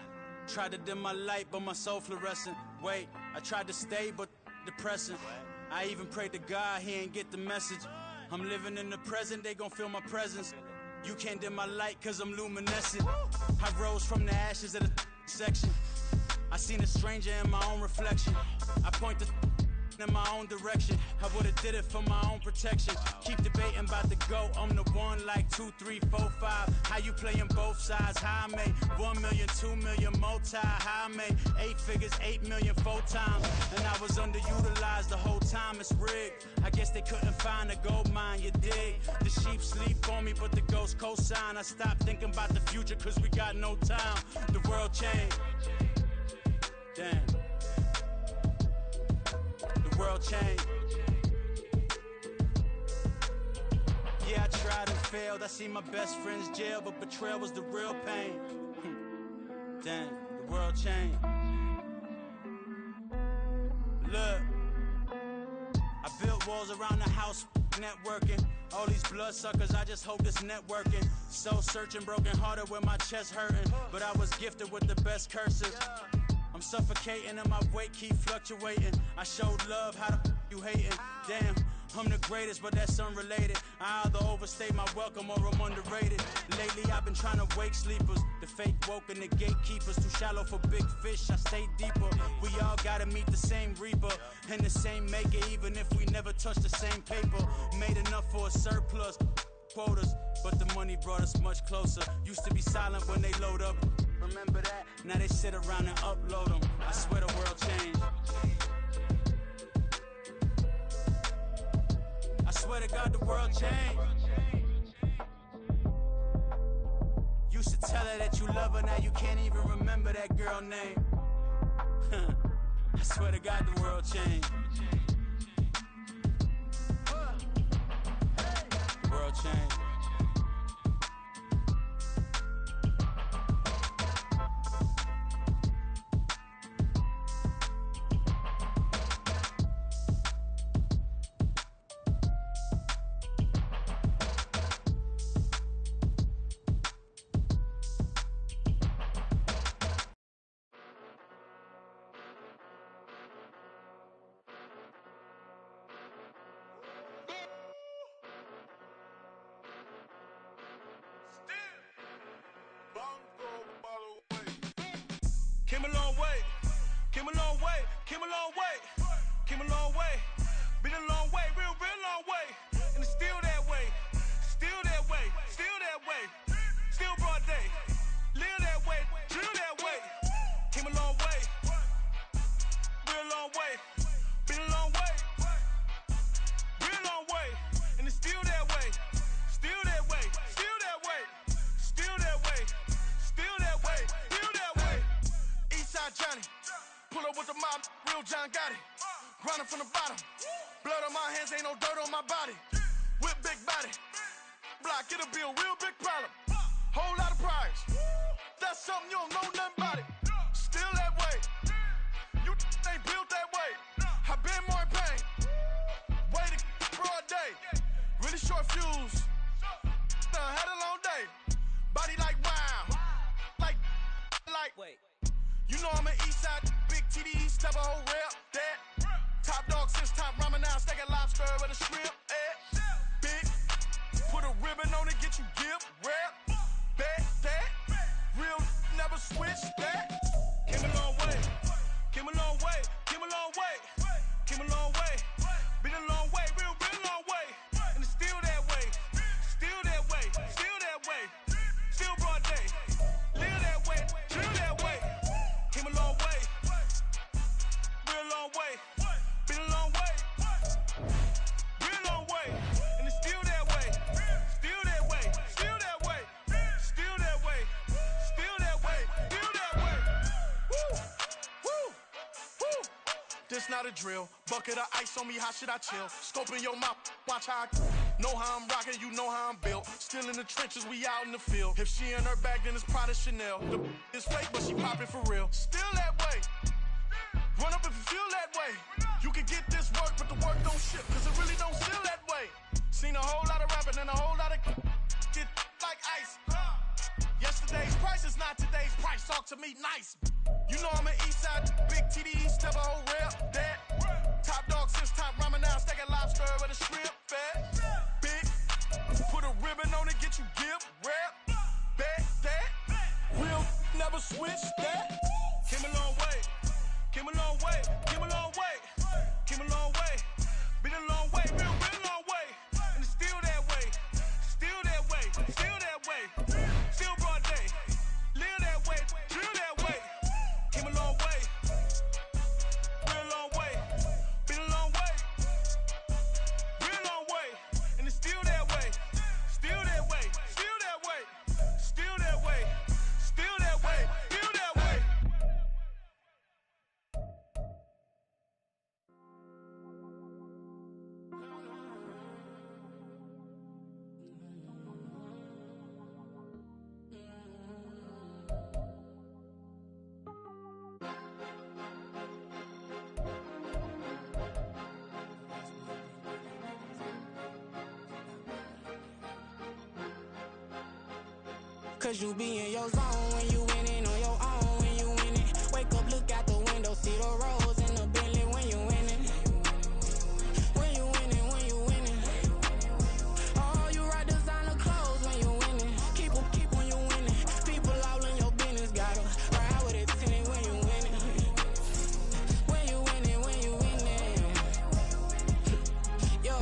Tried to dim my light, but my soul fluorescent. Wait, I tried to stay, but depressing. I even prayed to God, he ain't get the message. I'm living in the present, they gon' feel my presence. You can't dim my light, cause I'm luminescent. I rose from the ashes of the section. I seen a stranger in my own reflection. I point the in my own direction. I would've did it for my own protection. Keep debating about the go. I'm the one like 2, 3, 4, 5. How you playing both sides? How I made 1 million, 2 million, multi. How I made 8 figures, 8 million, 4 times. And I was underutilized the whole time. It's rigged. I guess they couldn't find a gold mine. You dig? The sheep sleep on me, but the ghost cosign. I stopped thinking about the future, cause we got no time. The world changed. Damn. The world changed. failed. I see my best friends jail, but betrayal was the real pain. Damn, the world changed. Look, I built walls around the house, networking. All these bloodsuckers, I just hope this networking. Soul searching, broken hearted with my chest hurting. But I was gifted with the best curses. I'm suffocating and my weight keep fluctuating. I showed love, how the you hating? Damn, I'm the greatest, but that's unrelated. I either overstay my welcome or I'm underrated. Lately I've been trying to wake sleepers. The fake woke and the gatekeepers. Too shallow for big fish, I stay deeper. We all gotta meet the same reaper and the same maker, even if we never touch the same paper. Made enough for a surplus quotas, but the money brought us much closer. Used to be silent when they load up, remember that? Now they sit around and upload them. I swear the world changed. I swear to God the world changed. Used to tell her that you love her, now you can't even remember that girl name. I swear to God the world changed. The world changed. Came a long way, came a long way, came a long way, came a long way, been a long way, real long way, and it's still that way, still that way, still that way, still broad day, live that way, drill that way, came a long way, real long way, been a long way, real long way, and it's still that way, still that way, still that way, still that way, still that way, still that way. Eastside Johnny, pull up with the mob, real John Gotti. Grinding from the bottom, blood on my hands, ain't no dirt on my body. Whip big body, block, it'll be a real big problem. Whole lot of priors, that's something you don't know nothing about it. Still that way, you ain't built that way. I been more in pain, way to broad day. Really short fuse, had a long day. Body like wow, like. Wait. You know I'm an Eastside, big TDE, step a whole rep, that. Top dog since top ramen now, steak a lobster with a shrimp, big, put a ribbon on it, get you give, rep, bet, that. Real, never switch, that. Came a long way, came a long way, came a long way, came a long way, been a long way, real long way, and it's still that way, still that way, still that way, still broad day, live that way, drill that way. Came a long way, real long way, been a long way, real long way, and it's still that way, still that way, still that way, still that way, still that way, still that way. Woo, woo, woo. This not a drill, bucket of ice on me, how should I chill? Scoping your mouth, watch how I know how I'm rocking, you know how I'm built. Still in the trenches, we out in the field. If she in her bag, then it's Prada Chanel. The is fake, but she poppin' for real. Still that way. Run up if you feel that way. You can get this work, but the work don't ship, cause it really don't feel that way. Seen a whole lot of rapping and a whole lot of get like ice. Yesterday's price is not today's price. Talk to me nice. You know I'm an Eastside, big TDE, step a whole rep, that. Top dog since top ramen now, steak a lobster with a shrimp, fat. Big, put a ribbon on it, get you give, rep, bet, that. Real, never switch, that. Came a long way, came a long way, came a long way, came a long way, been a long way, real long way, and it's still that way, still that way, still that way, still broad day, live that way, drill that way, came a long way, real long way, been a long way, real long way, and it's still that way, still that way, still that way, still that way, still that way, still that way. Cause you be in your zone when you winning on your own when you winning. Wake up, look out the window, see the rose in the Bentley when you winning. When you winning, when you winning. Oh, you right designer clothes when you winning. Keep when you winning. People all in your business, gotta ride with it tinted when you winning. When you winning, when you winning. Yo,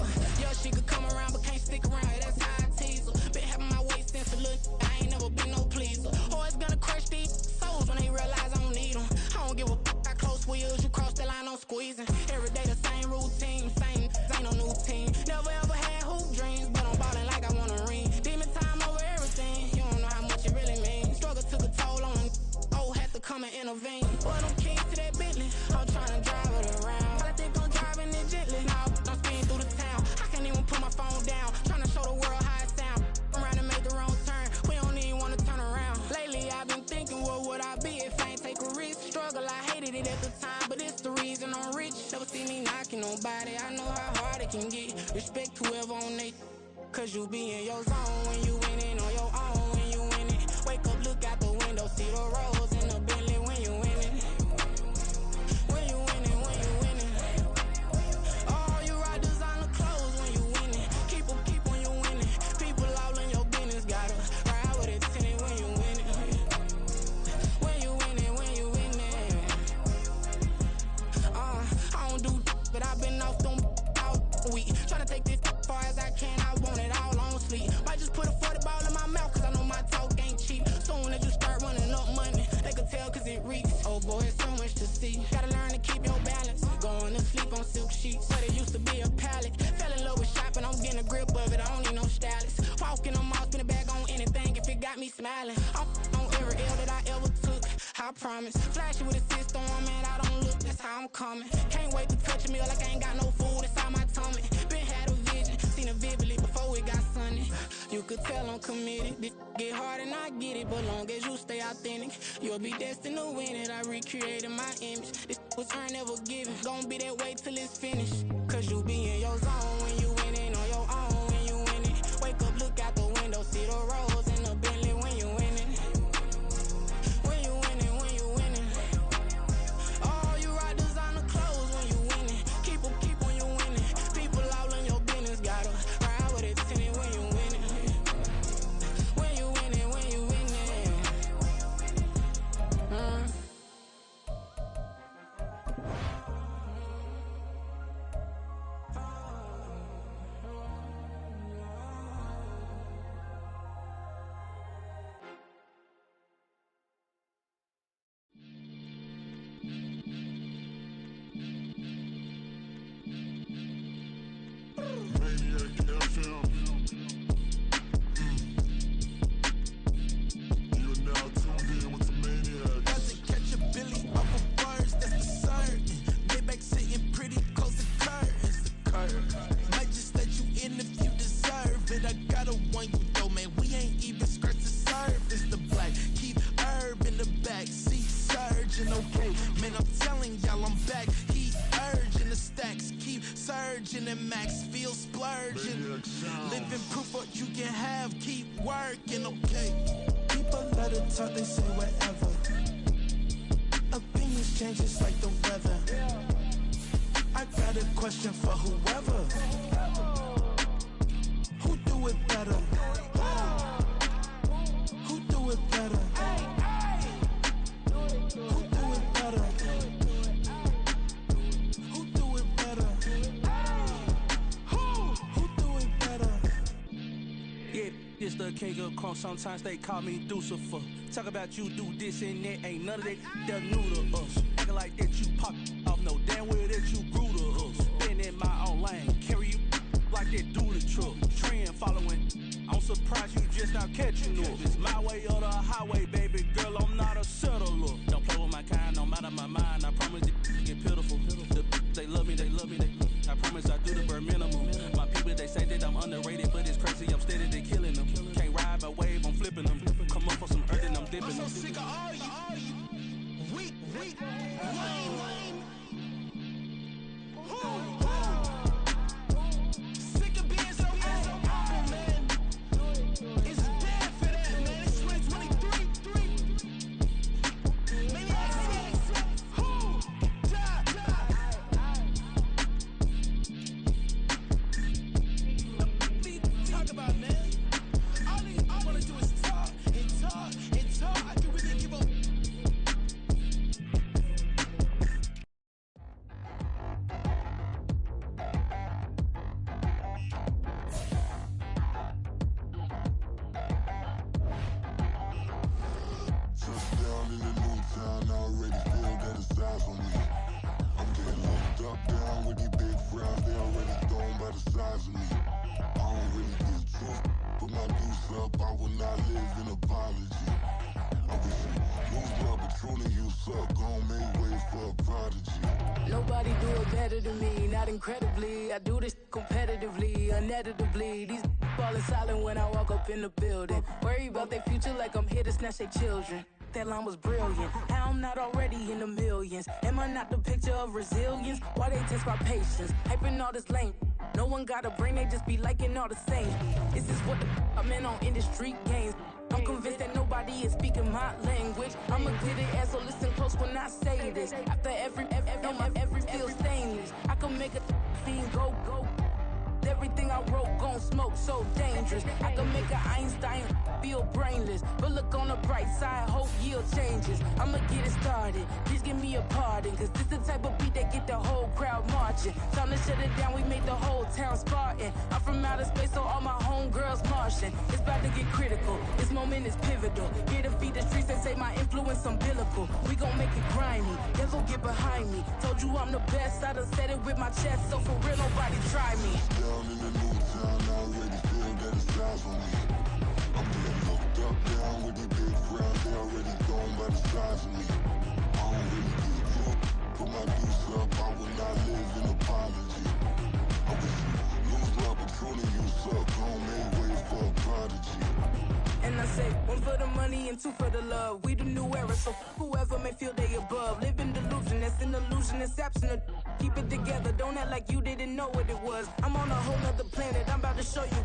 she could come around but can't stick around. That's how I tease her. Been having my weight since a little. I ain't never been no pleaser. Always gonna crush these souls when they realize I don't need them. I don't give a how close wheels. You cross the line, I'm squeezing. Every day the same routine, same ain't no new team. Never ever had hoop dreams, but I'm ballin' like I want a ring. Demon time over everything. You don't know how much it really means. Struggle took a toll on them. Oh, had to come and intervene. Boy, them keys to that Bentley. I'm tryna drive it around. I think I'm driving it gently. Now I'm speeding through the town. I can't even put my phone down. Tryna show the world how it sound. Around and make the wrong turn. We don't even wanna turn around. Lately I've been thinking, what would I be if I ain't take a risk? Struggle, I hated it at the time, but it's the reason I'm rich. Never see me knocking nobody. I know how hard it can get. Respect whoever on they. Cause you be in your zone when you winning on your own when you winning. Wake up, look out the window, see the rose in the Bentley when you winning. When you winning, when you winning. Oh, you right designer clothes when you winning. Keep when you winning. People all in your business, gotta ride with it tinted when you winning. When you winning, when you winning. I don't do but I've been off them all week. Tryna take this far as I can, I want it all on sleep. Might just put a 40 ball in my mouth, cause I know my talk ain't cheap. Soon as you start running up money, they can tell cause it reeks. Oh boy, it's so much to see. Gotta learn to keep your balance. Going to sleep on silk sheets, but it used to be a pallet. Fell in love with shopping, I'm getting a grip of it, I don't need no stylist. Walking on mall, spin a bag on anything if it got me smiling. I'm on every L that I ever took, I promise. Flashing with a system on, man, I don't look, that's how I'm coming. Can't wait to touch a meal like I ain't got no food inside my tummy. Been had a vision, seen it vividly before it got sunny. You could tell I'm committed. This get hard and I get it, but long as you stay authentic, you'll be destined to win it. I recreated my image. This was earned, never given. Gonna be that way till it's finished. Cause you be in your zone when you winning on your own when you winning. Wake up, look out the window, see the rose in the Bentley when you winning. When you winning, when you winning. Oh, you right designer clothes when you winning. Keep when you winning. People all in your business, gotta ride with it tinted when you winning. When you winning, when you winning. Sometimes they call me Lucifer. Talk about you do this and that. Ain't none of that they're new to us. Acting like that you pop off. No damn well that you grew to us. Been in my own lane. Carry you like that do the truck. Trend following. I'm surprised you just not catching up. It's my way or the highway, baby girl. I'm not a settler. Don't play with my kind. No matter my mind. I promise it get pitiful. They love me. I promise I do the bare minimum. My people, they say that I'm underrated, but it's crazy. I'm steady, they killing them. Can't ride my wave, I'm flipping them. Come up for some earth and I'm dipping them. I'm so sick of all you. Weak, lame. Sick of being so man. It's dead for that, man. It's 2020. eyes on me. I'm getting looked up, down with these big frowns. They already thrown by the size of me. I don't really get truth, put my deuce up. I will not live in apology. I wish you lose love, but truly you suck. Gon' make way for a prodigy. Nobody do it better than me, not incredibly. I do this competitively, uneditably. These falling silent when I walk up in the building. Worry about their future like I'm here to snatch their children. That line was brilliant. How I'm not already in the millions? Am I not the picture of resilience? Why they test my patience? Hyping all this lame. No one got a brain, they just be liking all the same. This is what the I'm in on industry games. I'm convinced that nobody is speaking my language. I'm a good ass, so listen close when I say this. After every feel stainless. I can make a fiend go. Everything I wrote gon' smoke, so dangerous. I can make an Einstein feel brainless. But look on the bright side, hope yield changes. I'ma get it started, please give me a pardon. Cause this the type of beat that get the whole crowd marching. Time to shut it down, we made the whole town Spartan. I'm from outer space, so all my homegirls Martian. It's about to get critical, this moment is pivotal. Here to feed the streets and say my influence umbilical. We gon' make it grimy, devil get behind me. Told you I'm the best, I done said it with my chest. So for real, nobody try me. Down in the new town, I already feel that it's eyes on me. I'm getting looked up, down with these big frowns. They already thrown by the size of me. I don't really get truth, put my deuce up. I will not live in apology. I wish you lose love, but truly you suck. Gon' make way for a prodigy. And I say, one for the money and two for the love. We the new era, so whoever may feel they above. Live in delusion, that's an illusion, it's absent. Keep it together, don't act like you didn't know what it was. I'm on a whole nother planet, I'm about to show you.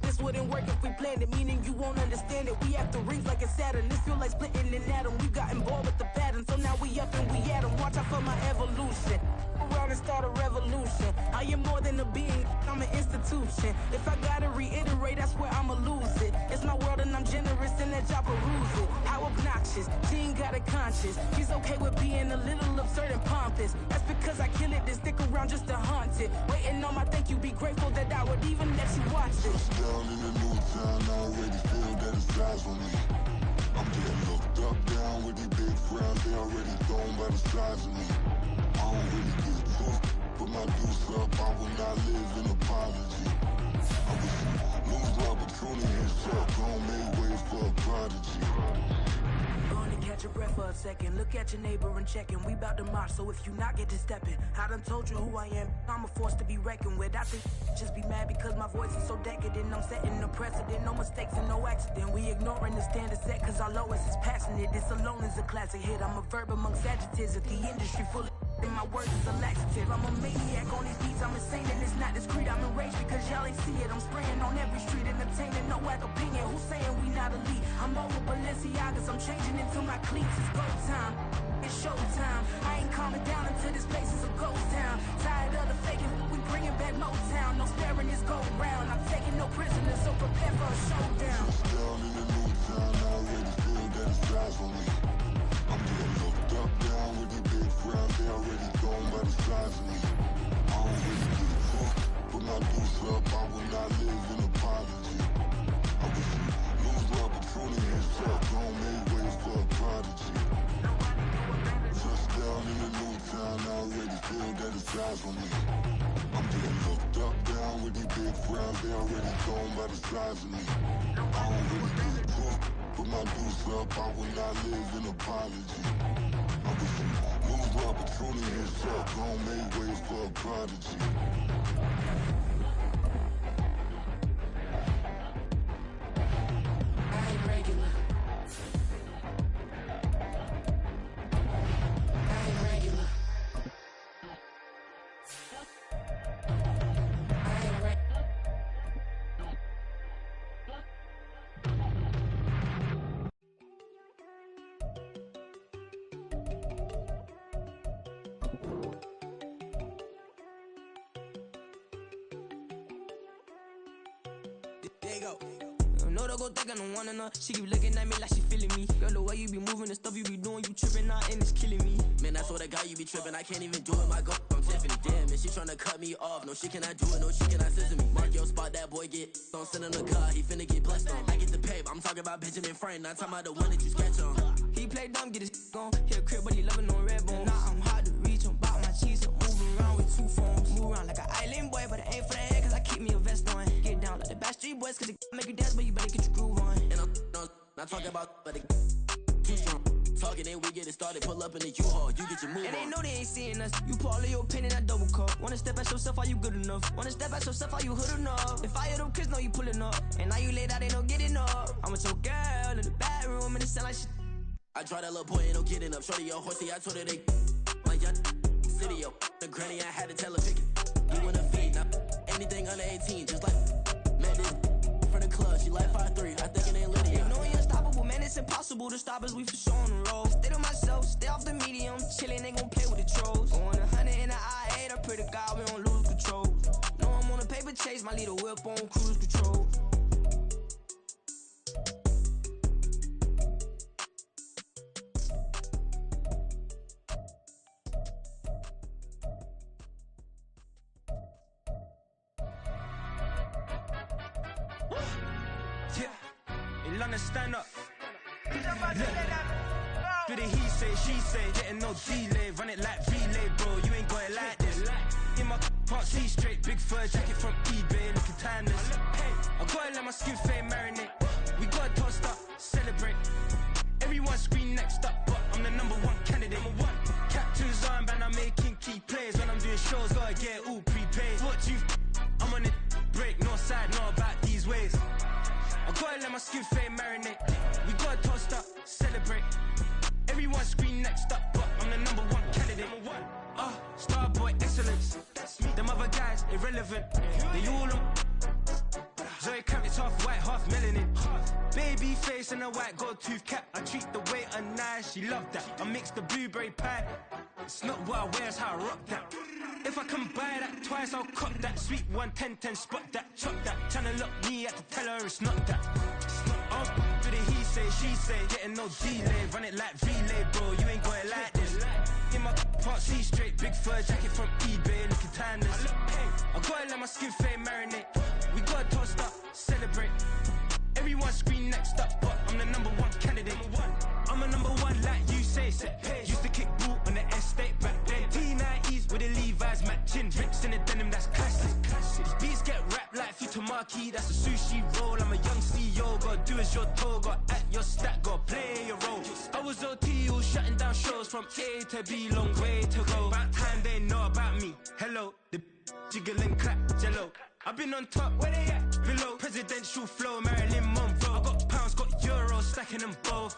This wouldn't work if we planned it, meaning you won't understand it. We have to rings like a Saturn, this feel like splitting an atom. We got involved with the pattern, so now we up and we at 'em. Watch out for my evolution. Around and start a revolution. I am more than a being, I'm an institution. If I gotta reiterate, that's where I'ma lose it. It's my world and I'm generous and that y'all peruse it. How obnoxious, she ain't got a conscience. She's okay with being a little absurd and pompous. That's because I kill it, then stick around just to haunt it. Waiting on my thank you, be grateful that I would even let you watch it. Down in the new town, I already feel that it's eyes on me. I'm getting looked up, down with these big frowns. They already thrown by the size of me. I don't really get truth, put my deuce up. I will not live in apology. I wish you lose love, but truly you suck. Gon' make way for a prodigy. Gonna catch your breath for a second. Look at your neighbor and check him. We bout to march, so if you not get to stepping. I done told you who I am. I'm a force to be reckoned with. I think just be mad because my voice is so decadent. I'm setting the precedent. No mistakes and no accident. We ignoring the standard set cause our lowest is passionate. This alone is a classic hit. I'm a verb amongst adjectives. If the industry full of and my words is a laxative. I'm a maniac on these beats, I'm insane and it's not discreet. I'm enraged because y'all ain't see it. I'm spraying on every street, entertaining, no whack opinion. Who's saying we not elite? I'm over Balenciagas, I'm changing into my cleats. It's go time, it's show time. I ain't calming down until this place is a ghost town. Tired of the faking, we bringing back Motown. No sparing this go round. I'm taking no prisoners, so prepare for a showdown. Down in the new town, I already feel that it's eyes on me. I'm getting looked up, down with these big frowns. They already thrown by the size of me. I don't really get truth, put my deuce up. I will not live in apology. I wish you lose love, but truly you suck. Gon' make way for a prodigy. Just down in the new town, I already feel that it's eyes on me. I'm getting looked up, down with these big frowns. They already thrown by the size of me. I don't really get truth, put my deuce up. I will not live in apology. I wish you lose love, but truly you suck. Gon' make way for a prodigy. I ain't regular. I ain't regular. I ain't regular. There you go. No, don't go thinking I want enough. She keep looking at me like she feeling me. Girl, the way you be moving, the stuff you be doing, you tripping out and it's killing me. Man, I swear to God, you be tripping. I can't even do it. My go, I'm Tiffany. Damn, and she tryna cut me off. No, she cannot do it. No, she cannot scissor me. Mark your spot, that boy get. Don't send him the car. He finna get blessed on. I get the pay, but I'm talking about Benjamin Franklin. Not talking about the one that you sketch on. He He play dumb, get his gone. Hit a crib, but he loving on red bone. Now I'm hard to reach, I'm bout my cheese. I'm moving around with 2 phones. Move around like an island boy, but it ain't for the head, cause I keep me a vest on. Get down like the Backstreet Boys, cause it make you dance, but you better get your groove on. And I'm not talking about, but it too strong. Talking and we get it started, pull up in the U-Haul, you get your move and on. they know they ain't seeing us. You pull all your opinion, I double cup. Wanna step at yourself, are you good enough? Wanna step at yourself, are you hood enough? If I hear them kids, know you pulling up. And now you laid out, they don't get enough. I'm with your girl in the bedroom, and it sound like shit. I tried that little boy, ain't no getting up. Shorty, yo, horsey, I told her they my young city, yo. The granny, I had to tell her pick it. You wanna feed, now anything under 18, just like Madden. For the club, she like 5'3", I think it ain't Lydia. You know we unstoppable, man, it's impossible to stop us, we for sure on the road. Stay to myself, stay off the medium, chillin', ain't gon' play with the trolls. Going 100 in the I-8, I pray to God we don't lose control. Know I'm on a paper chase, my little whip on cruise control. Stand up. Do the he say, she say, getting no delay. Run it like relay, bro. You ain't got it like this. In my part C straight, big fur jacket from eBay, looking timeless. I gotta let my skin fade marinate. We gotta toast up, celebrate. Everyone scream next up, but I'm the #1 candidate. Captain's armband, I'm making key plays. When I'm doing shows, gotta get it all prepaid. What you? I'm on it break, no side, know about these ways. I gotta let my skin fade marinate. We gotta toast up, celebrate. Everyone scream next up, but I'm the #1 candidate. Starboy excellence. Them other guys irrelevant. They all on. Zoe Camp, it's half white, half melanin. Baby face and a white gold tooth cap. I treat the waiter nice, she love that. I mix the blueberry pie. It's not what I wear, it's how I rock that. If I can buy that twice, I'll cop that. Sweet 110, spot that, chop that. Tryna look me at the tell her it's not that. Do the he say, she say, getting no delay. Run it like relay, bro, you ain't got it like this. In my part C straight, big fur jacket from eBay, looking timeless. I gotta let my skin fade marinate. We gotta toast up, celebrate. Everyone scream next up, but I'm the #1 candidate. I'm a #1 like you say. Used to kick ball on the estate back then. T90s with the Levi's matching. Rips in the denim, that's classic. These beats get wrapped like Futamaki, that's a sushi roll. I'm a young CEO, gotta do as you're told. Gotta act your stat, gotta play your role. I was OT, all shutting down shows from A to B, long way to go. About time they know about me. Hello, the jiggle and clap, jello. I've been on top, where they at? Below, presidential flow, Marilyn Monroe. I got pounds, got euros, stacking them both.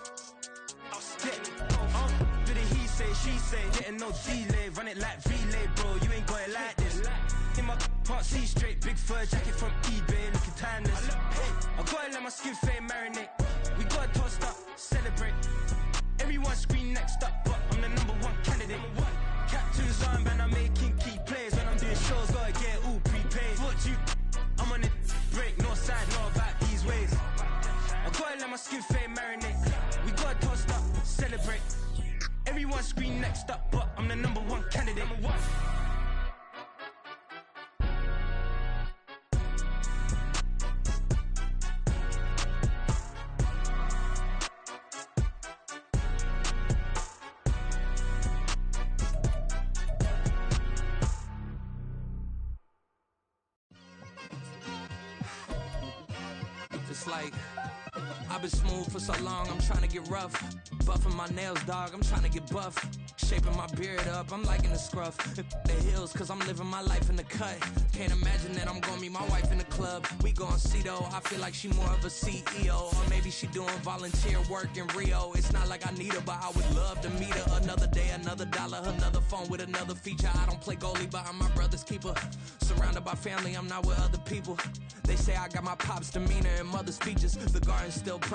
Do the he say, she say, getting no delay. Run it like relay, bro, you ain't got it like this. In my part C straight, big fur jacket from eBay, looking timeless. I gotta let my skin fade marinate. We gotta toast up, celebrate. Everyone scream next up, but I'm the #1 candidate. Captain's armband, I'm making key plays. When I'm doing shows, gotta get it all prepaid. What you? I'm on it break, no side, know about these ways. I gotta let my skin fade marinate. We gotta toast up, celebrate. Everyone scream next up, but I'm the #1 candidate. It's like I've been smooth for so long, I'm trying to get rough. Buffing my nails, dog, I'm trying to get buff. Shaping my beard up, I'm liking the scruff. The hills, cause I'm living my life in the cut. Can't imagine that I'm gonna meet my wife in the club. We gon' see though, I feel like she more of a CEO. Or maybe she doing volunteer work in Rio. It's not like I need her, but I would love to meet her. Another day, another dollar, another phone with another feature. I don't play goalie, but I'm my brother's keeper. Surrounded by family, I'm not with other people. They say I got my pop's demeanor and mother's features. The garden's still private.